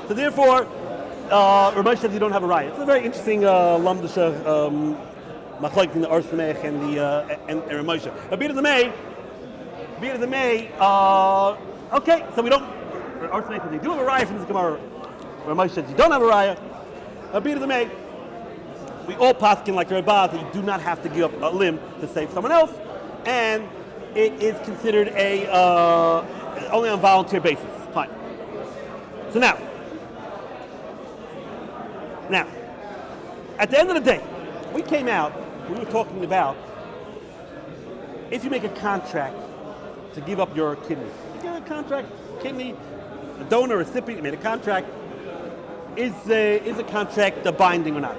So therefore, Rav Moshe says you don't have a riot. It's a very interesting lamdasha machlok between the Ohr Somayach and Rav Moshe. But be it as it may, okay, so we don't. Ohr Somayach says they do have a riot from this Gemara. Rav Moshe says you don't have a riot. Be it as it may, we all paskin like Rabbi that you do not have to give up a limb to save someone else, and it is considered only on a volunteer basis. Fine. So now, at the end of the day, we were talking about if you make a contract to give up your kidney. You get a contract, kidney, a donor, recipient, you made a contract. Is a contract binding or not?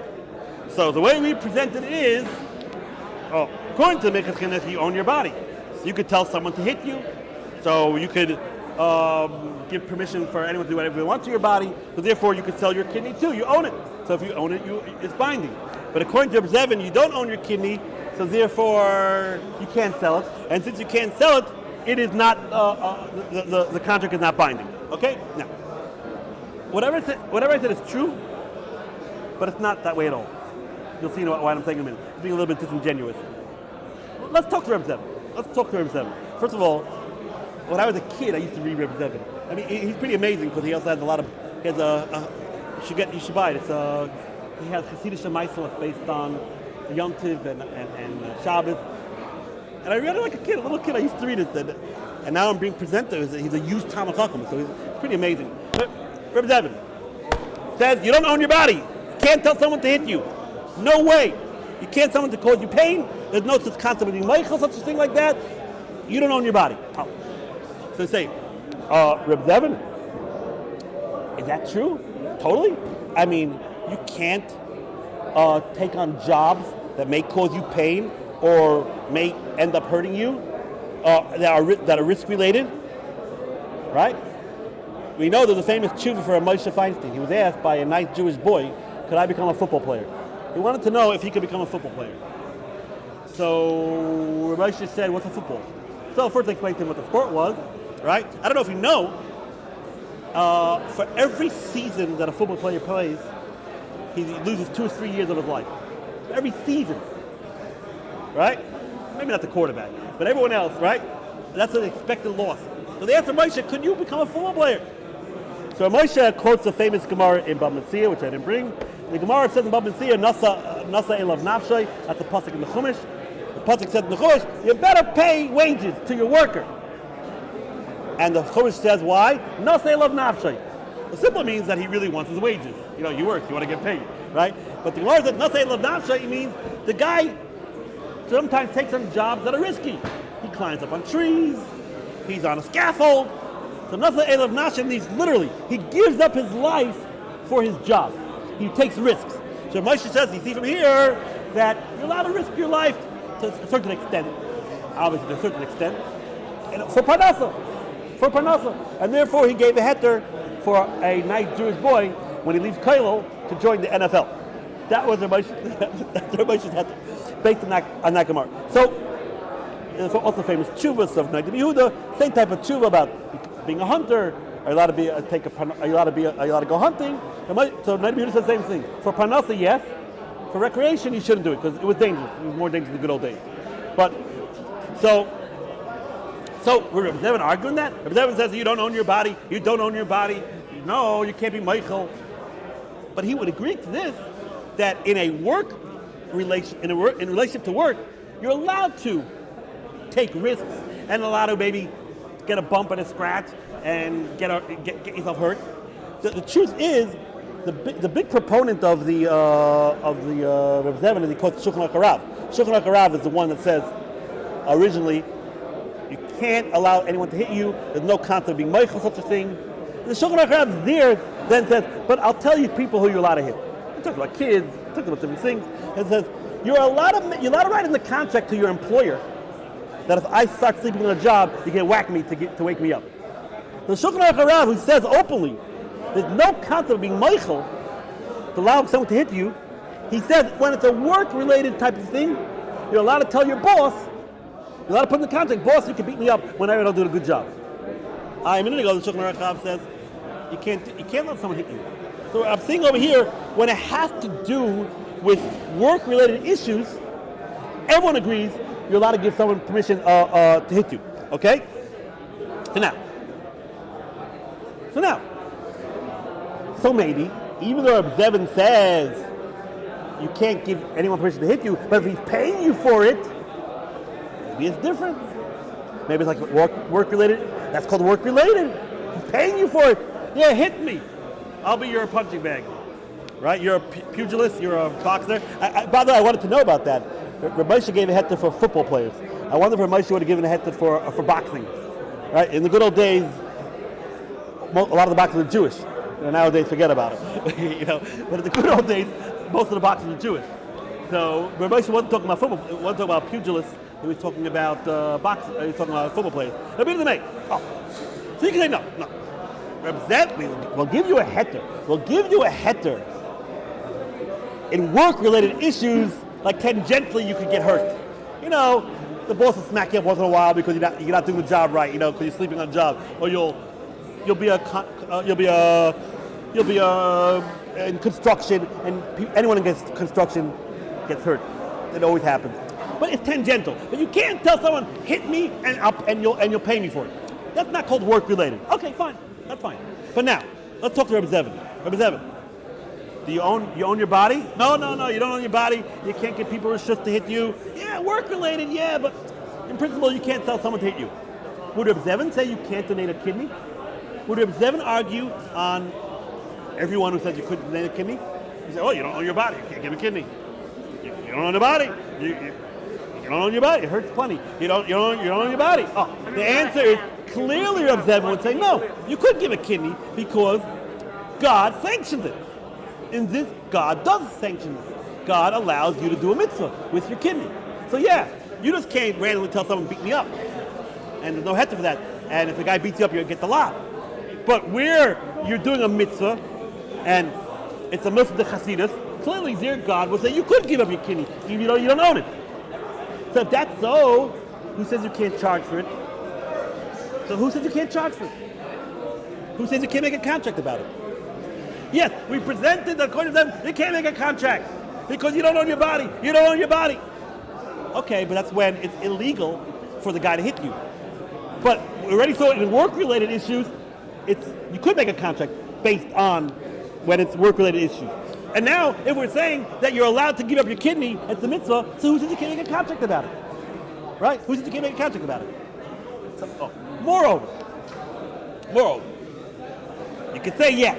So the way we presented it is, according to the Mechas Chinuch, you own your body. So you could tell someone to hit you. So you could give permission for anyone to do whatever they want to your body. So therefore, you could sell your kidney too. You own it. So if you own it, it's binding. But according to Rabbi Zevin, you don't own your kidney. So therefore, you can't sell it. And since you can't sell it, it is not the contract is not binding. Okay? Now, whatever I said is true, but it's not that way at all. You'll see why I'm saying in a minute. It's being a little bit disingenuous. Let's talk to Rabbi Zevin. First of all, when I was a kid, I used to read Rabbi Zevin. I mean, he's pretty amazing because he also has you should buy it. He has Hasidic Shemaisel based on Yom Tiv and Shabbos. And I read it like a little kid. I used to read it. And now I'm being presented. He's a huge Talmud Chacham, so he's pretty amazing. But Rabbi Zevin says, you don't own your body. You can't tell someone to hit you. No way. You can't tell someone to cause you pain. There's no such concept of Michael, such a thing like that. You don't own your body. Oh. So say, Rabbi Zevin, is that true? Totally. I mean, you can't take on jobs that may cause you pain or may end up hurting you, that are risk related, right? we know there's a famous tshuva for a Moshe Feinstein. He was asked by a nice Jewish boy, could I become a football player? He wanted to know if he could become a football player. So Moshe said, what's a football? So first I explained to him what the sport was, right? I don't know if you know, for every season that a football player plays, he loses 2 or 3 years of his life. Every season, right? Maybe not the quarterback, but everyone else, right? That's an expected loss. So they asked Moshe, could you become a football player? So Moshe quotes the famous Gemara in Bava Metzia, which I didn't bring. The Gemara says in Bava Metzia, Nasa elav nafshay, that's the pasuk in the Chumash. The pasuk said in the Chumash, you better pay wages to your worker. And the Chumash says, why? Nasa elav nafshay. It simply means that he really wants his wages. You know, you work, you want to get paid, right? But the Gemara says, Nasa elav nafshay means the guy sometimes takes on jobs that are risky. He climbs up on trees, he's on a scaffold. So Nasa elav nafshay means literally, he gives up his life for his job. He takes risks. So Moshe says, you see from here, that you're allowed to risk your life to a certain extent, obviously to a certain extent, and for parnasa. And therefore he gave a heter for a nice Jewish boy when he leaves Kollel to join the NFL. That was Moshe's heter, based on that Gemara. So, there's also famous tshuvas of Rabbi Yehuda, same type of tshuva about being a hunter. Are you allowed to go hunting? So Rabbi Yehuda said the same thing. For parnasa, yes. For recreation, you shouldn't do it because it was dangerous. It was more dangerous in the good old days. But so we're Rabbi Zevin arguing that. Rabbi Zevin says you don't own your body. You don't own your body. No, you can't be Michael. But he would agree to this that in a relationship to work, you're allowed to take risks and allowed to maybe get a bump and a scratch and get yourself hurt. The truth is, the big proponent of the Reb Zevin is he quotes Shulchan Aruch. Shulchan Aruch is the one that says originally you can't allow anyone to hit you. There's no concept of being Michael, such a thing. The Shulchan Aruch there then says, but I'll tell you people who you're allowed to hit. It talks about kids, it talks about different things. It says you're allowed to write in the contract to your employer that if I start sleeping on a job, you can whack me to wake me up. The Shulchan Aruch, who says openly, there's no concept of being Michael to allow someone to hit you. He says when it's a work-related type of thing, you're allowed to tell your boss, you're allowed to put in the contract, boss, you can beat me up whenever I don't do a good job. A minute ago, the Shulchan Aruch says you can't let someone hit you. So I'm saying over here, when it has to do with work-related issues, everyone agrees you're allowed to give someone permission to hit you. Okay? So maybe, even though Zevin says you can't give anyone permission to hit you, but if he's paying you for it, maybe it's different. Maybe it's like work-related. That's called work-related. He's paying you for it. Yeah, hit me. I'll be your punching bag. Right? You're a pugilist. You're a boxer. By the way, I wanted to know about that. Rabbi gave a heter for football players. I wonder if Rabbi would have given a heter for boxing. Right? In the good old days, a lot of the boxers are Jewish. Nowadays, forget about it. But in the good old days, most of the boxers are Jewish. So Rabbi wasn't talking about football. He wasn't talking about pugilists. He was talking about boxing. He was talking about football players. So you can say no. We'll give you a heter. We'll give you a heter in work-related issues, like tangentially you could get hurt. The boss will smack you up once in a while because you're not doing the job right. Because you're sleeping on the job, or you'll be in construction, and anyone who gets construction gets hurt. It always happens. But it's tangential. But you can't tell someone hit me and you'll pay me for it. That's not called work-related. Okay, fine. That's fine. But now, let's talk to Rabbi Zevin. Rabbi Zevin, do you own your body? No, you don't own your body. You can't get people to hit you. Yeah, work-related, yeah, but in principle, you can't tell someone to hit you. Would Rabbi Zevin say you can't donate a kidney? Would Rabbi Zevin argue on everyone who says you couldn't donate a kidney? He said, you don't own your body. You can't give a kidney. You don't own your body. You don't own your body. It hurts plenty. You don't own your body. The answer is clearly Rabbi Zevin would say, no, you could give a kidney because God sanctions it. In this, God does sanction this. God allows you to do a mitzvah with your kidney. So yeah, you just can't randomly tell someone beat me up. And there's no heter for that. And if the guy beats you up, you get the lot. But where you're doing a mitzvah, and it's a mitzvah de Chasidus, clearly their God will say you could give up your kidney, even though you don't own it. So if that's so, who says you can't charge for it? So who says you can't charge for it? Who says you can't make a contract about it? Yes, we presented, according to them, you can't make a contract because you don't own your body. You don't own your body. Okay, but that's when it's illegal for the guy to hit you. But we already saw it in work-related issues. You could make a contract based on when it's work-related issues. And now, if we're saying that you're allowed to give up your kidney at the mitzvah, so who says you can't make a contract about it? Right? Who says you can't make a contract about it? So, moreover, you could say, yeah.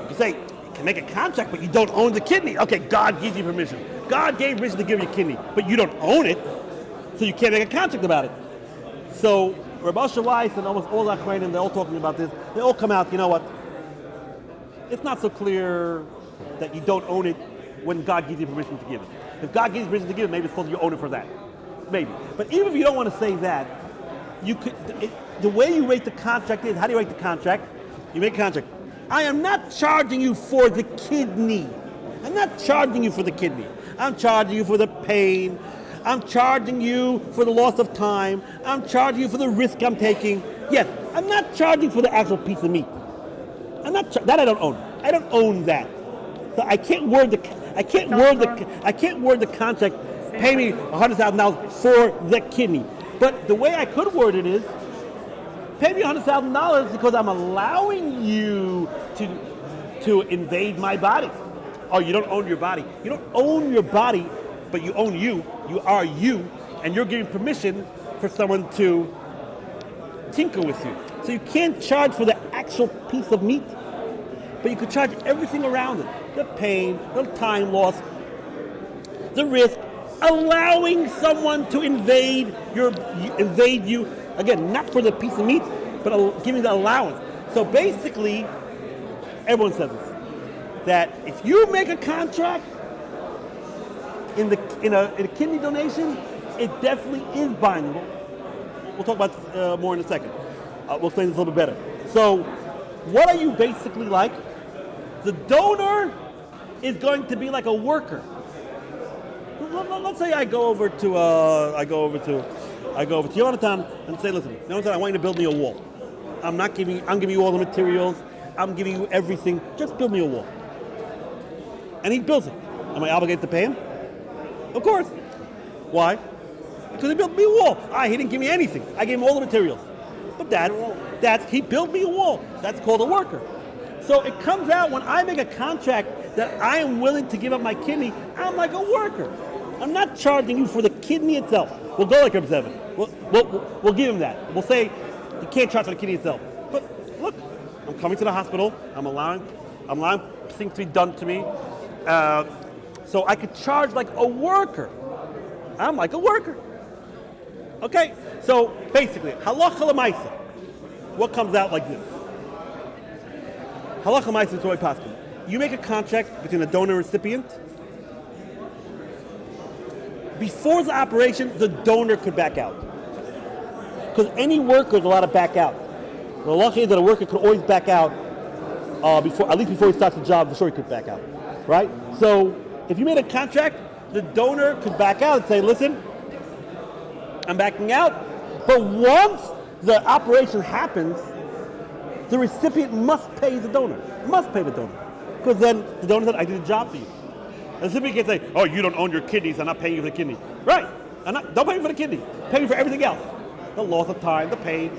You could say, you can make a contract, but you don't own the kidney. Okay, God gives you permission. God gave permission to give you your kidney, but you don't own it, so you can't make a contract about it. So, Rabbi Weiss and almost all the Achrayim, they're all talking about this. They all come out, you know what? It's not so clear that you don't own it when God gives you permission to give it. If God gives you permission to give it, maybe it's supposed you own it for that. Maybe. But even if you don't want to say that, you could. The way you rate the contract is, how do you rate the contract? You make a contract. I am not charging you for the kidney. I'm not charging you for the kidney. I'm charging you for the pain. I'm charging you for the loss of time. I'm charging you for the risk I'm taking. Yes, I'm not charging for the actual piece of meat. That I don't own. I don't own that. So I can't word the contract. Pay me $100,000 for the kidney. But the way I could word it is, pay me $100,000 because I'm allowing you to invade my body. Oh, you don't own your body. You don't own your body, but you own you. You are you, and you're giving permission for someone to tinker with you. So you can't charge for the actual piece of meat, but you could charge everything around it. The pain, the time loss, the risk, allowing someone to invade you. Again, not for the piece of meat, but giving the allowance. So basically, everyone says this, that if you make a contract in a kidney donation, it definitely is binding. We'll talk about more in a second. We'll explain this a little bit better. So, what are you basically like? The donor is going to be like a worker. Let's say I go over to Yonatan and say, listen, Yonatan, I want you to build me a wall. I'm giving you all the materials. I'm giving you everything. Just build me a wall. And he builds it. Am I obligated to pay him? Of course. Why? Because he built me a wall. He didn't give me anything. I gave him all the materials. But he built me a wall. That's called a worker. So it comes out when I make a contract that I am willing to give up my kidney, I'm like a worker. I'm not charging you for the kidney itself. We'll go like Reb Zevin. We'll give him that. We'll say you can't charge for the kidney itself. But look, I'm coming to the hospital. I'm allowing things to be done to me. So I could charge like a worker. I'm like a worker. Okay, so basically, halacha l'maisa. What comes out like this? Halacha l'maisa is what I paskin. You make a contract between a donor and recipient. Before the operation, the donor could back out. Because any worker is allowed to back out. The halacha is that a worker could always back out at least before he starts the job, for sure he could back out. Right? So if you made a contract, the donor could back out and say, listen, I'm backing out. But once the operation happens, the recipient must pay the donor. Must pay the donor. Because then the donor said, I did a job for you. The recipient can say, oh, you don't own your kidneys, I'm not paying you for the kidney. Right. Don't pay me for the kidney. Pay me for everything else. The loss of time, the pain,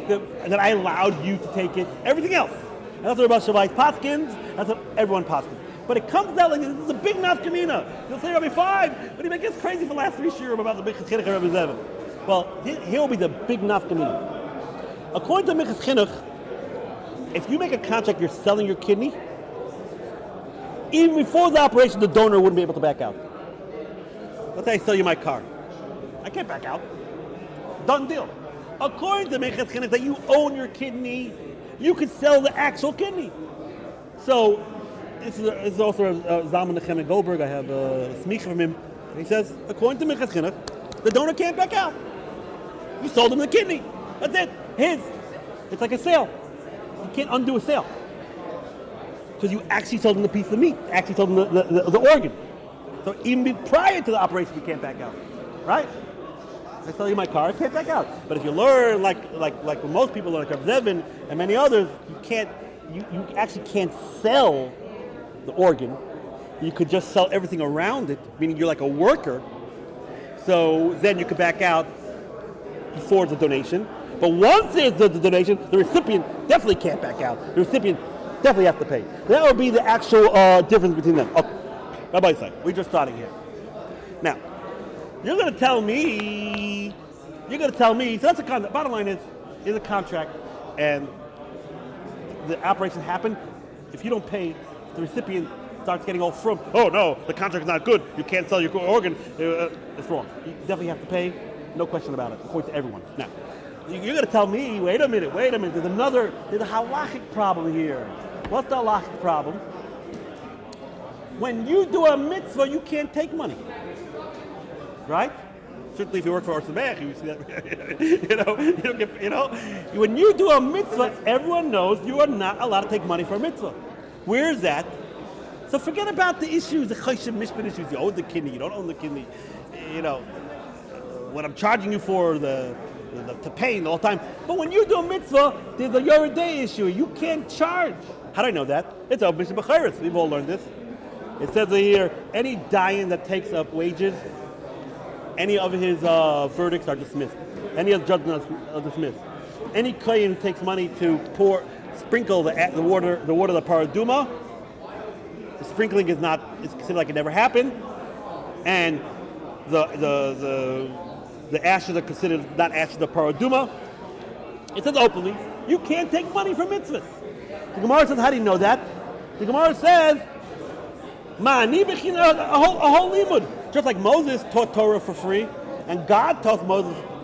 and that I allowed you to take it, everything else. And that's what Rabbi Shavai Paskins, that's what everyone Paskins. But it comes out like this is a big nafkamina. You'll say Rabbi 5, but he makes us crazy for the last 3 shiurim about the Michas Chinuch and Rabbi 7. Well, here will be the big nafkamina. According to Michas Chinuch, if you make a contract, you're selling your kidney, even before the operation, the donor wouldn't be able to back out. Let's say I sell you my car. I can't back out. Done deal. According to Michas Chinuch, that you own your kidney, you could sell the actual kidney. So, this is also Zalman Nechemia Goldberg. I have a smicha from him. He says, according to Michas Chinuch, the donor can't back out. You sold him the kidney. That's it. His. It's like a sale. can't undo a sale. Because you actually sold them the piece of meat, actually sold them the organ. So even prior to the operation, you can't back out, right? I sell you my car, I can't back out. But if you learn, like when most people learn, like Zevin and many others, you actually can't sell the organ. You could just sell everything around it, meaning you're like a worker. So then you could back out before the donation. But once there's the donation, the recipient definitely can't back out. The recipient definitely has to pay. That would be the actual difference between them. Okay, Rabbi say, we're just starting here. Now, you're going to tell me, so that's a contract. Bottom line is a contract, and the operation happened. If you don't pay, the recipient starts getting all from, oh no, the contract's not good, you can't sell your organ, it's wrong. You definitely have to pay, no question about it, according to everyone. Now, you're going to tell me, wait a minute, there's a halachic problem here. What's the halachic problem? When you do a mitzvah, you can't take money. Right? Certainly if you work for Ohr Somayach, you see that. You don't get, when you do a mitzvah, everyone knows you are not allowed to take money for a mitzvah. Where is that? So forget about the issues, the chayshim mishpat issues. You own the kidney, you don't own the kidney. What I'm charging you for, the pain the whole time. But when you do a mitzvah, there's a Yoreh Day issue. You can't charge. How do I know that? It's a Mishnah B'chayris. We've all learned this. It says here, any dayan that takes up wages, any of his verdicts are dismissed. Any of the judgments are dismissed. Any kohen who takes money to sprinkle the water of the paraduma, the sprinkling is considered like it never happened, and the ashes are considered not ashes of paraduma. It says openly, you can't take money for mitzvahs. The Gemara says, how do you know that? The Gemara says, a whole limud. Just like Moses taught Torah for free, and God taught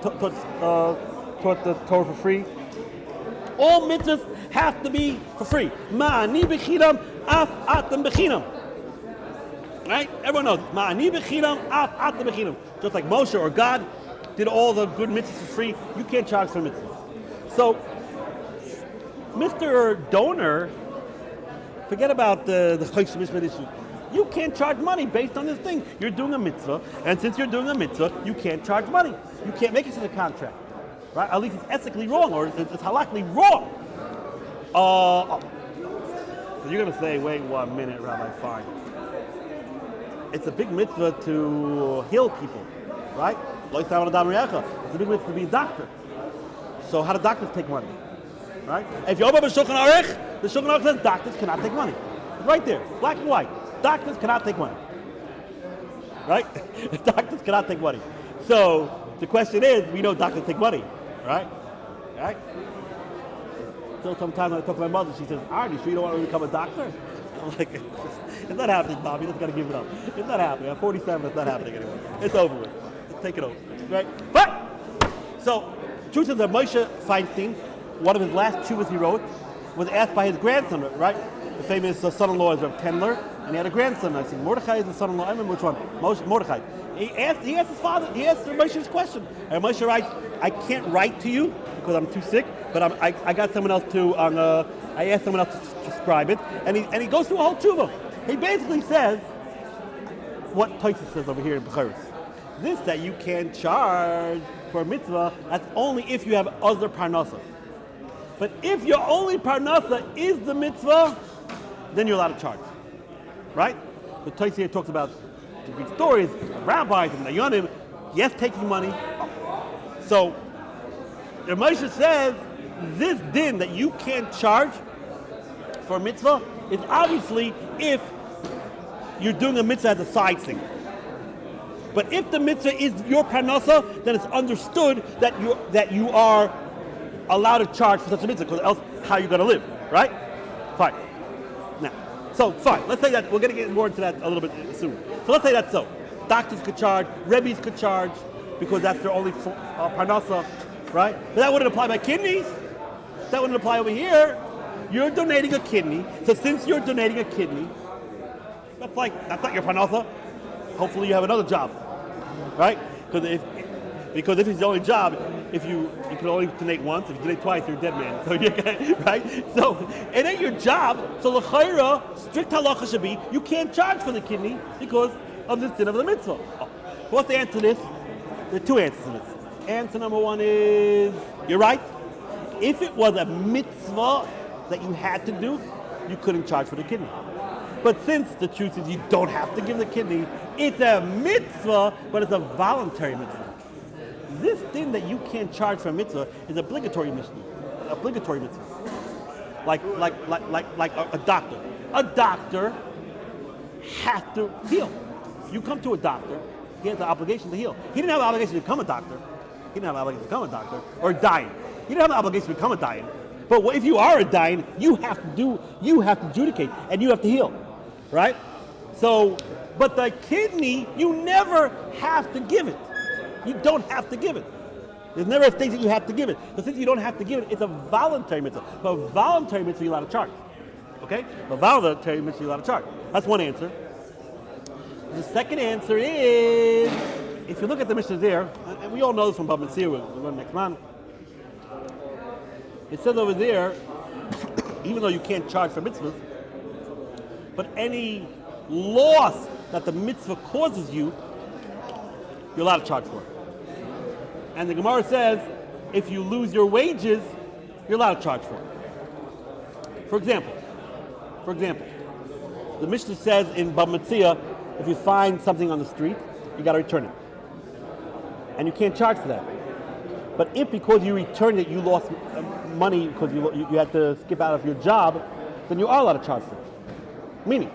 the Torah for free, all mitzvahs have to be for free. Ma'ani b'chinam, af atam b'chinam. Right? Everyone knows. Ma'ani b'chinam, af atam b'chinam. Just like Moshe or God did all the good mitzvahs for free, you can't charge for mitzvahs. So, Mr. Donor, forget about the chayshim mishpat issue. You can't charge money based on this thing. You're doing a mitzvah, and since you're doing a mitzvah, you can't charge money. You can't make it to the contract, right? At least it's ethically wrong, or it's halachically wrong. So you're going to say, wait 1 minute, Rabbi, fine. It's a big mitzvah to heal people, right? It's a big mitzvah to be a doctor. So how do doctors take money, right? If you open up a Shulchan Aruch, the Shulchan Aruch says doctors cannot take money. It's right there, black and white. Doctors cannot take money, right? Doctors cannot take money. So the question is, we know doctors take money, right? Right? So sometimes when I talk to my mother, she says, "Are you sure you don't want to become a doctor?" I'm like, "It's not happening, Bob. You just got to give it up. It's not happening. I'm 47. It's not happening anymore. It's over with. Let's take it over, right?" But so, truth is that Moshe Feinstein, one of his last tshuvas he wrote, was asked by his grandson, right? The famous son-in-law is Rav Tendler, and he had a grandson. I said, Mordechai is the son-in-law. I remember which one. Mordechai. He asked his father. He asked Moshe this question. And Moshe writes, "I can't write to you because I'm too sick, but I got someone else to. I asked someone else to scribe it." And he goes through a whole tshuva. He basically says what Tosfos says over here in Becharis. This that you can't charge for a mitzvah. That's only if you have other parnasa. But if your only parnasa is the mitzvah, then you're allowed to charge, right? The Tosfos here talks about the Greek stories, of rabbis and dayanim, yes, taking money. So, the Moshe says this din that you can't charge for a mitzvah is obviously if you're doing a mitzvah as a side thing. But if the mitzvah is your parnasa, then it's understood that you are allowed to charge for such a mitzvah, because else how are you going to live, right? Fine. Now, so fine. Let's say that we're going to get more into that a little bit soon. So let's say that's so. Doctors could charge, rebbes could charge, because that's their only parnasa, right? But that wouldn't apply by kidneys. That wouldn't apply over here. You're donating a kidney, so since you're donating a kidney, that's not your parnasa. Hopefully you have another job, right? Because if it's the only job, if you can only donate once. If you donate twice, you're a dead man. So right? So it ain't your job. So l'chayra, strict halacha should be you can't charge for the kidney because of this din of the mitzvah. What's the answer to this? There are two answers to this. Answer number one is you're right. If it was a mitzvah that you had to do, you couldn't charge for the kidney. But since the truth is you don't have to give the kidney, it's a mitzvah, but it's a voluntary mitzvah. This thing that you can't charge for a mitzvah is obligatory mitzvah. Obligatory mitzvah. Like a doctor. A doctor has to heal. You come to a doctor, he has the obligation to heal. He didn't have the obligation to become a doctor. He didn't have the obligation to become a doctor or dying. He didn't have the obligation to become a dying. But if you are a dying, you have to adjudicate and you have to heal. Right? So, but the kidney, you never have to give it. You don't have to give it. There's never a stage that you have to give it. So since you don't have to give it, it's a voluntary mitzvah. But a voluntary mitzvah, you're allowed to charge. Okay? A voluntary mitzvah, you're allowed to charge. That's one answer. The second answer is, if you look at the Mishnah there, and we all know this from Bava Metzia, we'll run next month. It says over there, even though you can't charge for mitzvahs, but any loss that the mitzvah causes you, you're allowed to charge for it. And the Gemara says, if you lose your wages, you're allowed to charge for it. For example, the Mishnah says in Bava Metzia, if you find something on the street, you got to return it. And you can't charge for that. But if because you returned it, you lost money because you had to skip out of your job, then you are allowed to charge for it. Meaning,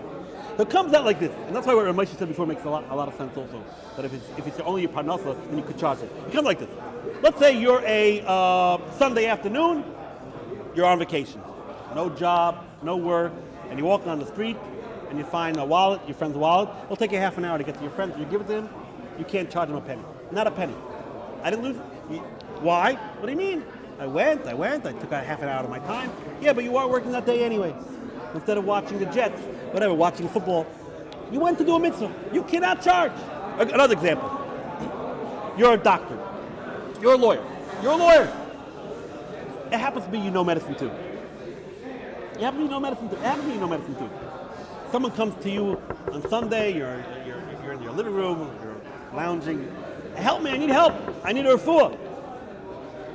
it comes out like this, and that's why what Rabbi said before makes a lot of sense also. That if it's only your parnasa, then you could charge it. It comes like this. Let's say you're a Sunday afternoon, you're on vacation, no job, no work, and you're walking on the street, and you find a wallet, your friend's wallet. It'll take you half an hour to get to your friend. You give it to him, you can't charge him a penny, not a penny. I didn't lose it. Why? What do you mean? I went. I took a half an hour of my time. Yeah, but you are working that day anyway. Instead of watching the Jets, whatever, watching football, you went to do a mitzvah. You cannot charge. Another example. You're a doctor. You're a lawyer. It happens to be you know medicine too. Someone comes to you on Sunday, you're in your living room, you're lounging. Help me, I need help. I need a refuah.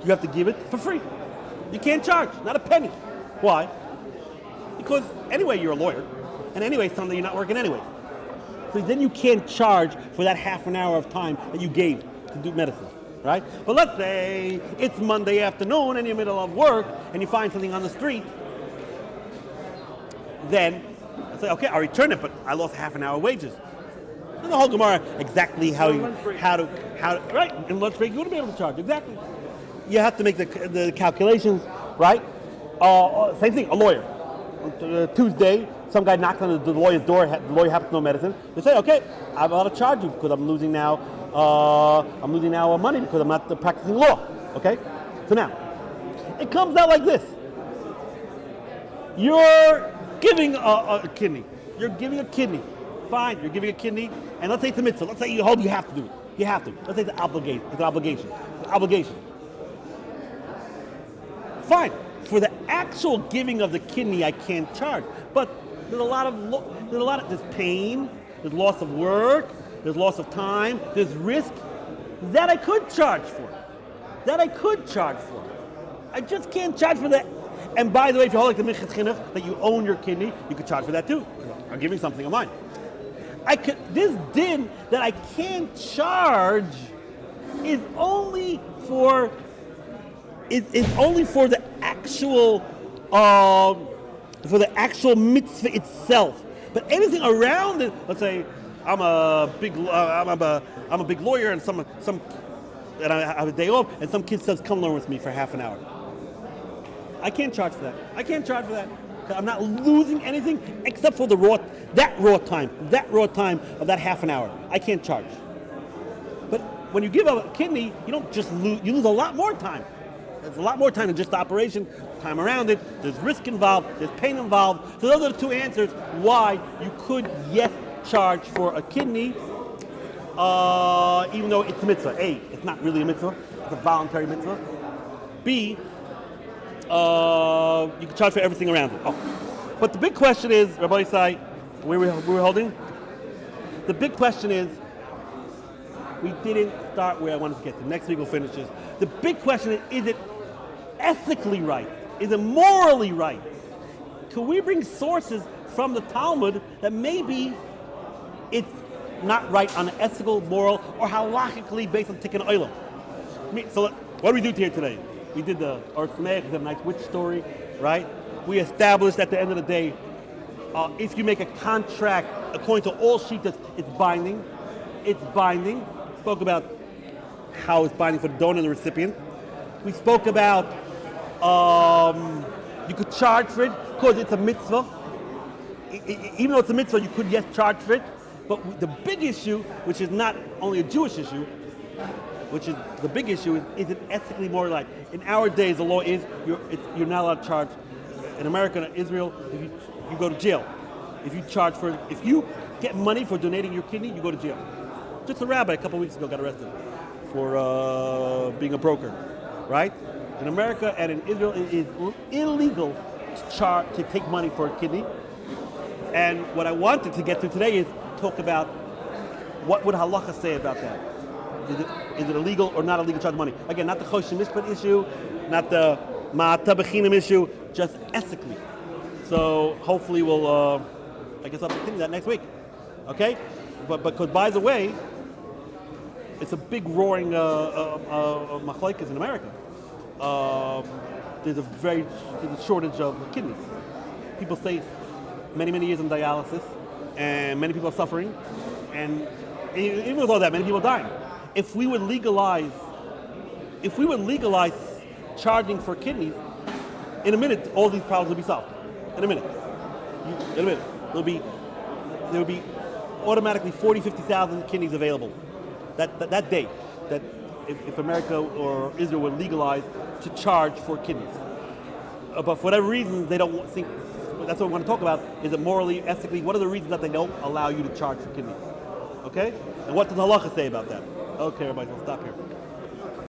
You have to give it for free. You can't charge, not a penny. Why? Because anyway, you're a lawyer, and anyway, Sunday you're not working anyway. So then you can't charge for that half an hour of time that you gave to do medicine, right? But let's say it's Monday afternoon and you're in the middle of work and you find something on the street, then I say, okay, I'll return it, but I lost half an hour wages. And the whole Gemara exactly how to right? In lunch break you wouldn't be able to charge exactly. You have to make the calculations, right? Same thing, a lawyer. Tuesday, some guy knocks on the lawyer's door. The lawyer happens to know medicine. They say, "Okay, I'm allowed to charge you because I'm losing now. Money because I'm not practicing law." Okay, so now it comes out like this: you're giving a kidney. You're giving a kidney. Fine, you're giving a kidney, and let's say it's a mitzvah. Let's say you have to do it. You have to. Let's say it's an obligation. It's an obligation. Fine. For the actual giving of the kidney, I can't charge. But there's there's pain, there's loss of work, there's loss of time, there's risk that I could charge for. I just can't charge for that. And by the way, if you hold like the Minchas Chinuch, that you own your kidney, you could charge for that too. I'm giving something of mine. This din that I can't charge is only for the actual mitzvah itself. But anything around it, let's say I'm a big lawyer and and I have a day off and some kid says come learn with me for half an hour. I can't charge for that. I'm not losing anything except for that raw time of that half an hour. I can't charge. But when you give up a kidney, you don't just lose, you lose a lot more time. There's a lot more time than just the operation, time around it, there's risk involved, there's pain involved. So those are the two answers why you could, yes, charge for a kidney, even though it's a mitzvah. A, it's not really a mitzvah. it's a voluntary mitzvah. B, you can charge for everything around it. Oh. But the big question is, Rabbi Isai, where we're holding? The big question is, we didn't start where I wanted to get to. Next week we'll finish this. The big question is it ethically right? Is it morally right? Can we bring sources from the Talmud that maybe it's not right on an ethical, moral, or halachically based on tikkun olam? So what do we do here today? We did the Ohr Somayach, we did a nice witch story, right? We established at the end of the day, if you make a contract according to all shittas, it's binding. It's binding. Spoke about how it's binding for the donor and the recipient. We spoke about you could charge for it because it's a mitzvah. Even though it's a mitzvah, you could yes charge for it. But the big issue, which is not only a Jewish issue, which is the big issue, is it ethically more like in our days the law is you're not allowed to charge. In America and Israel, you go to jail. If you get money for donating your kidney, you go to jail. Just a rabbi a couple weeks ago got arrested for being a broker, right? In America and in Israel, it is illegal to take money for a kidney. And what I wanted to get to today is talk about what would Halacha say about that. Is it illegal or not illegal to charge money? Again, not the Choshim Mishpat issue, not the Ma'ata B'chinim issue, just ethically. So hopefully we'll, I guess I'll continue that next week. Okay? But because by the way, it's a big roaring machlokes in America. There's a shortage of kidneys. People stay many years on dialysis, and many people are suffering, and even with all that, many people are dying. If we would legalize charging for kidneys, in a minute, all these problems will be solved. In a minute. There'll be automatically 50,000 kidneys available that day. That if America or Israel would legalize to charge for kidneys. But for whatever reason, they don't think, that's what we want to talk about, is it morally, ethically, what are the reasons that they don't allow you to charge for kidneys? Okay? And what does Halacha say about that? Okay, everybody, we'll stop here.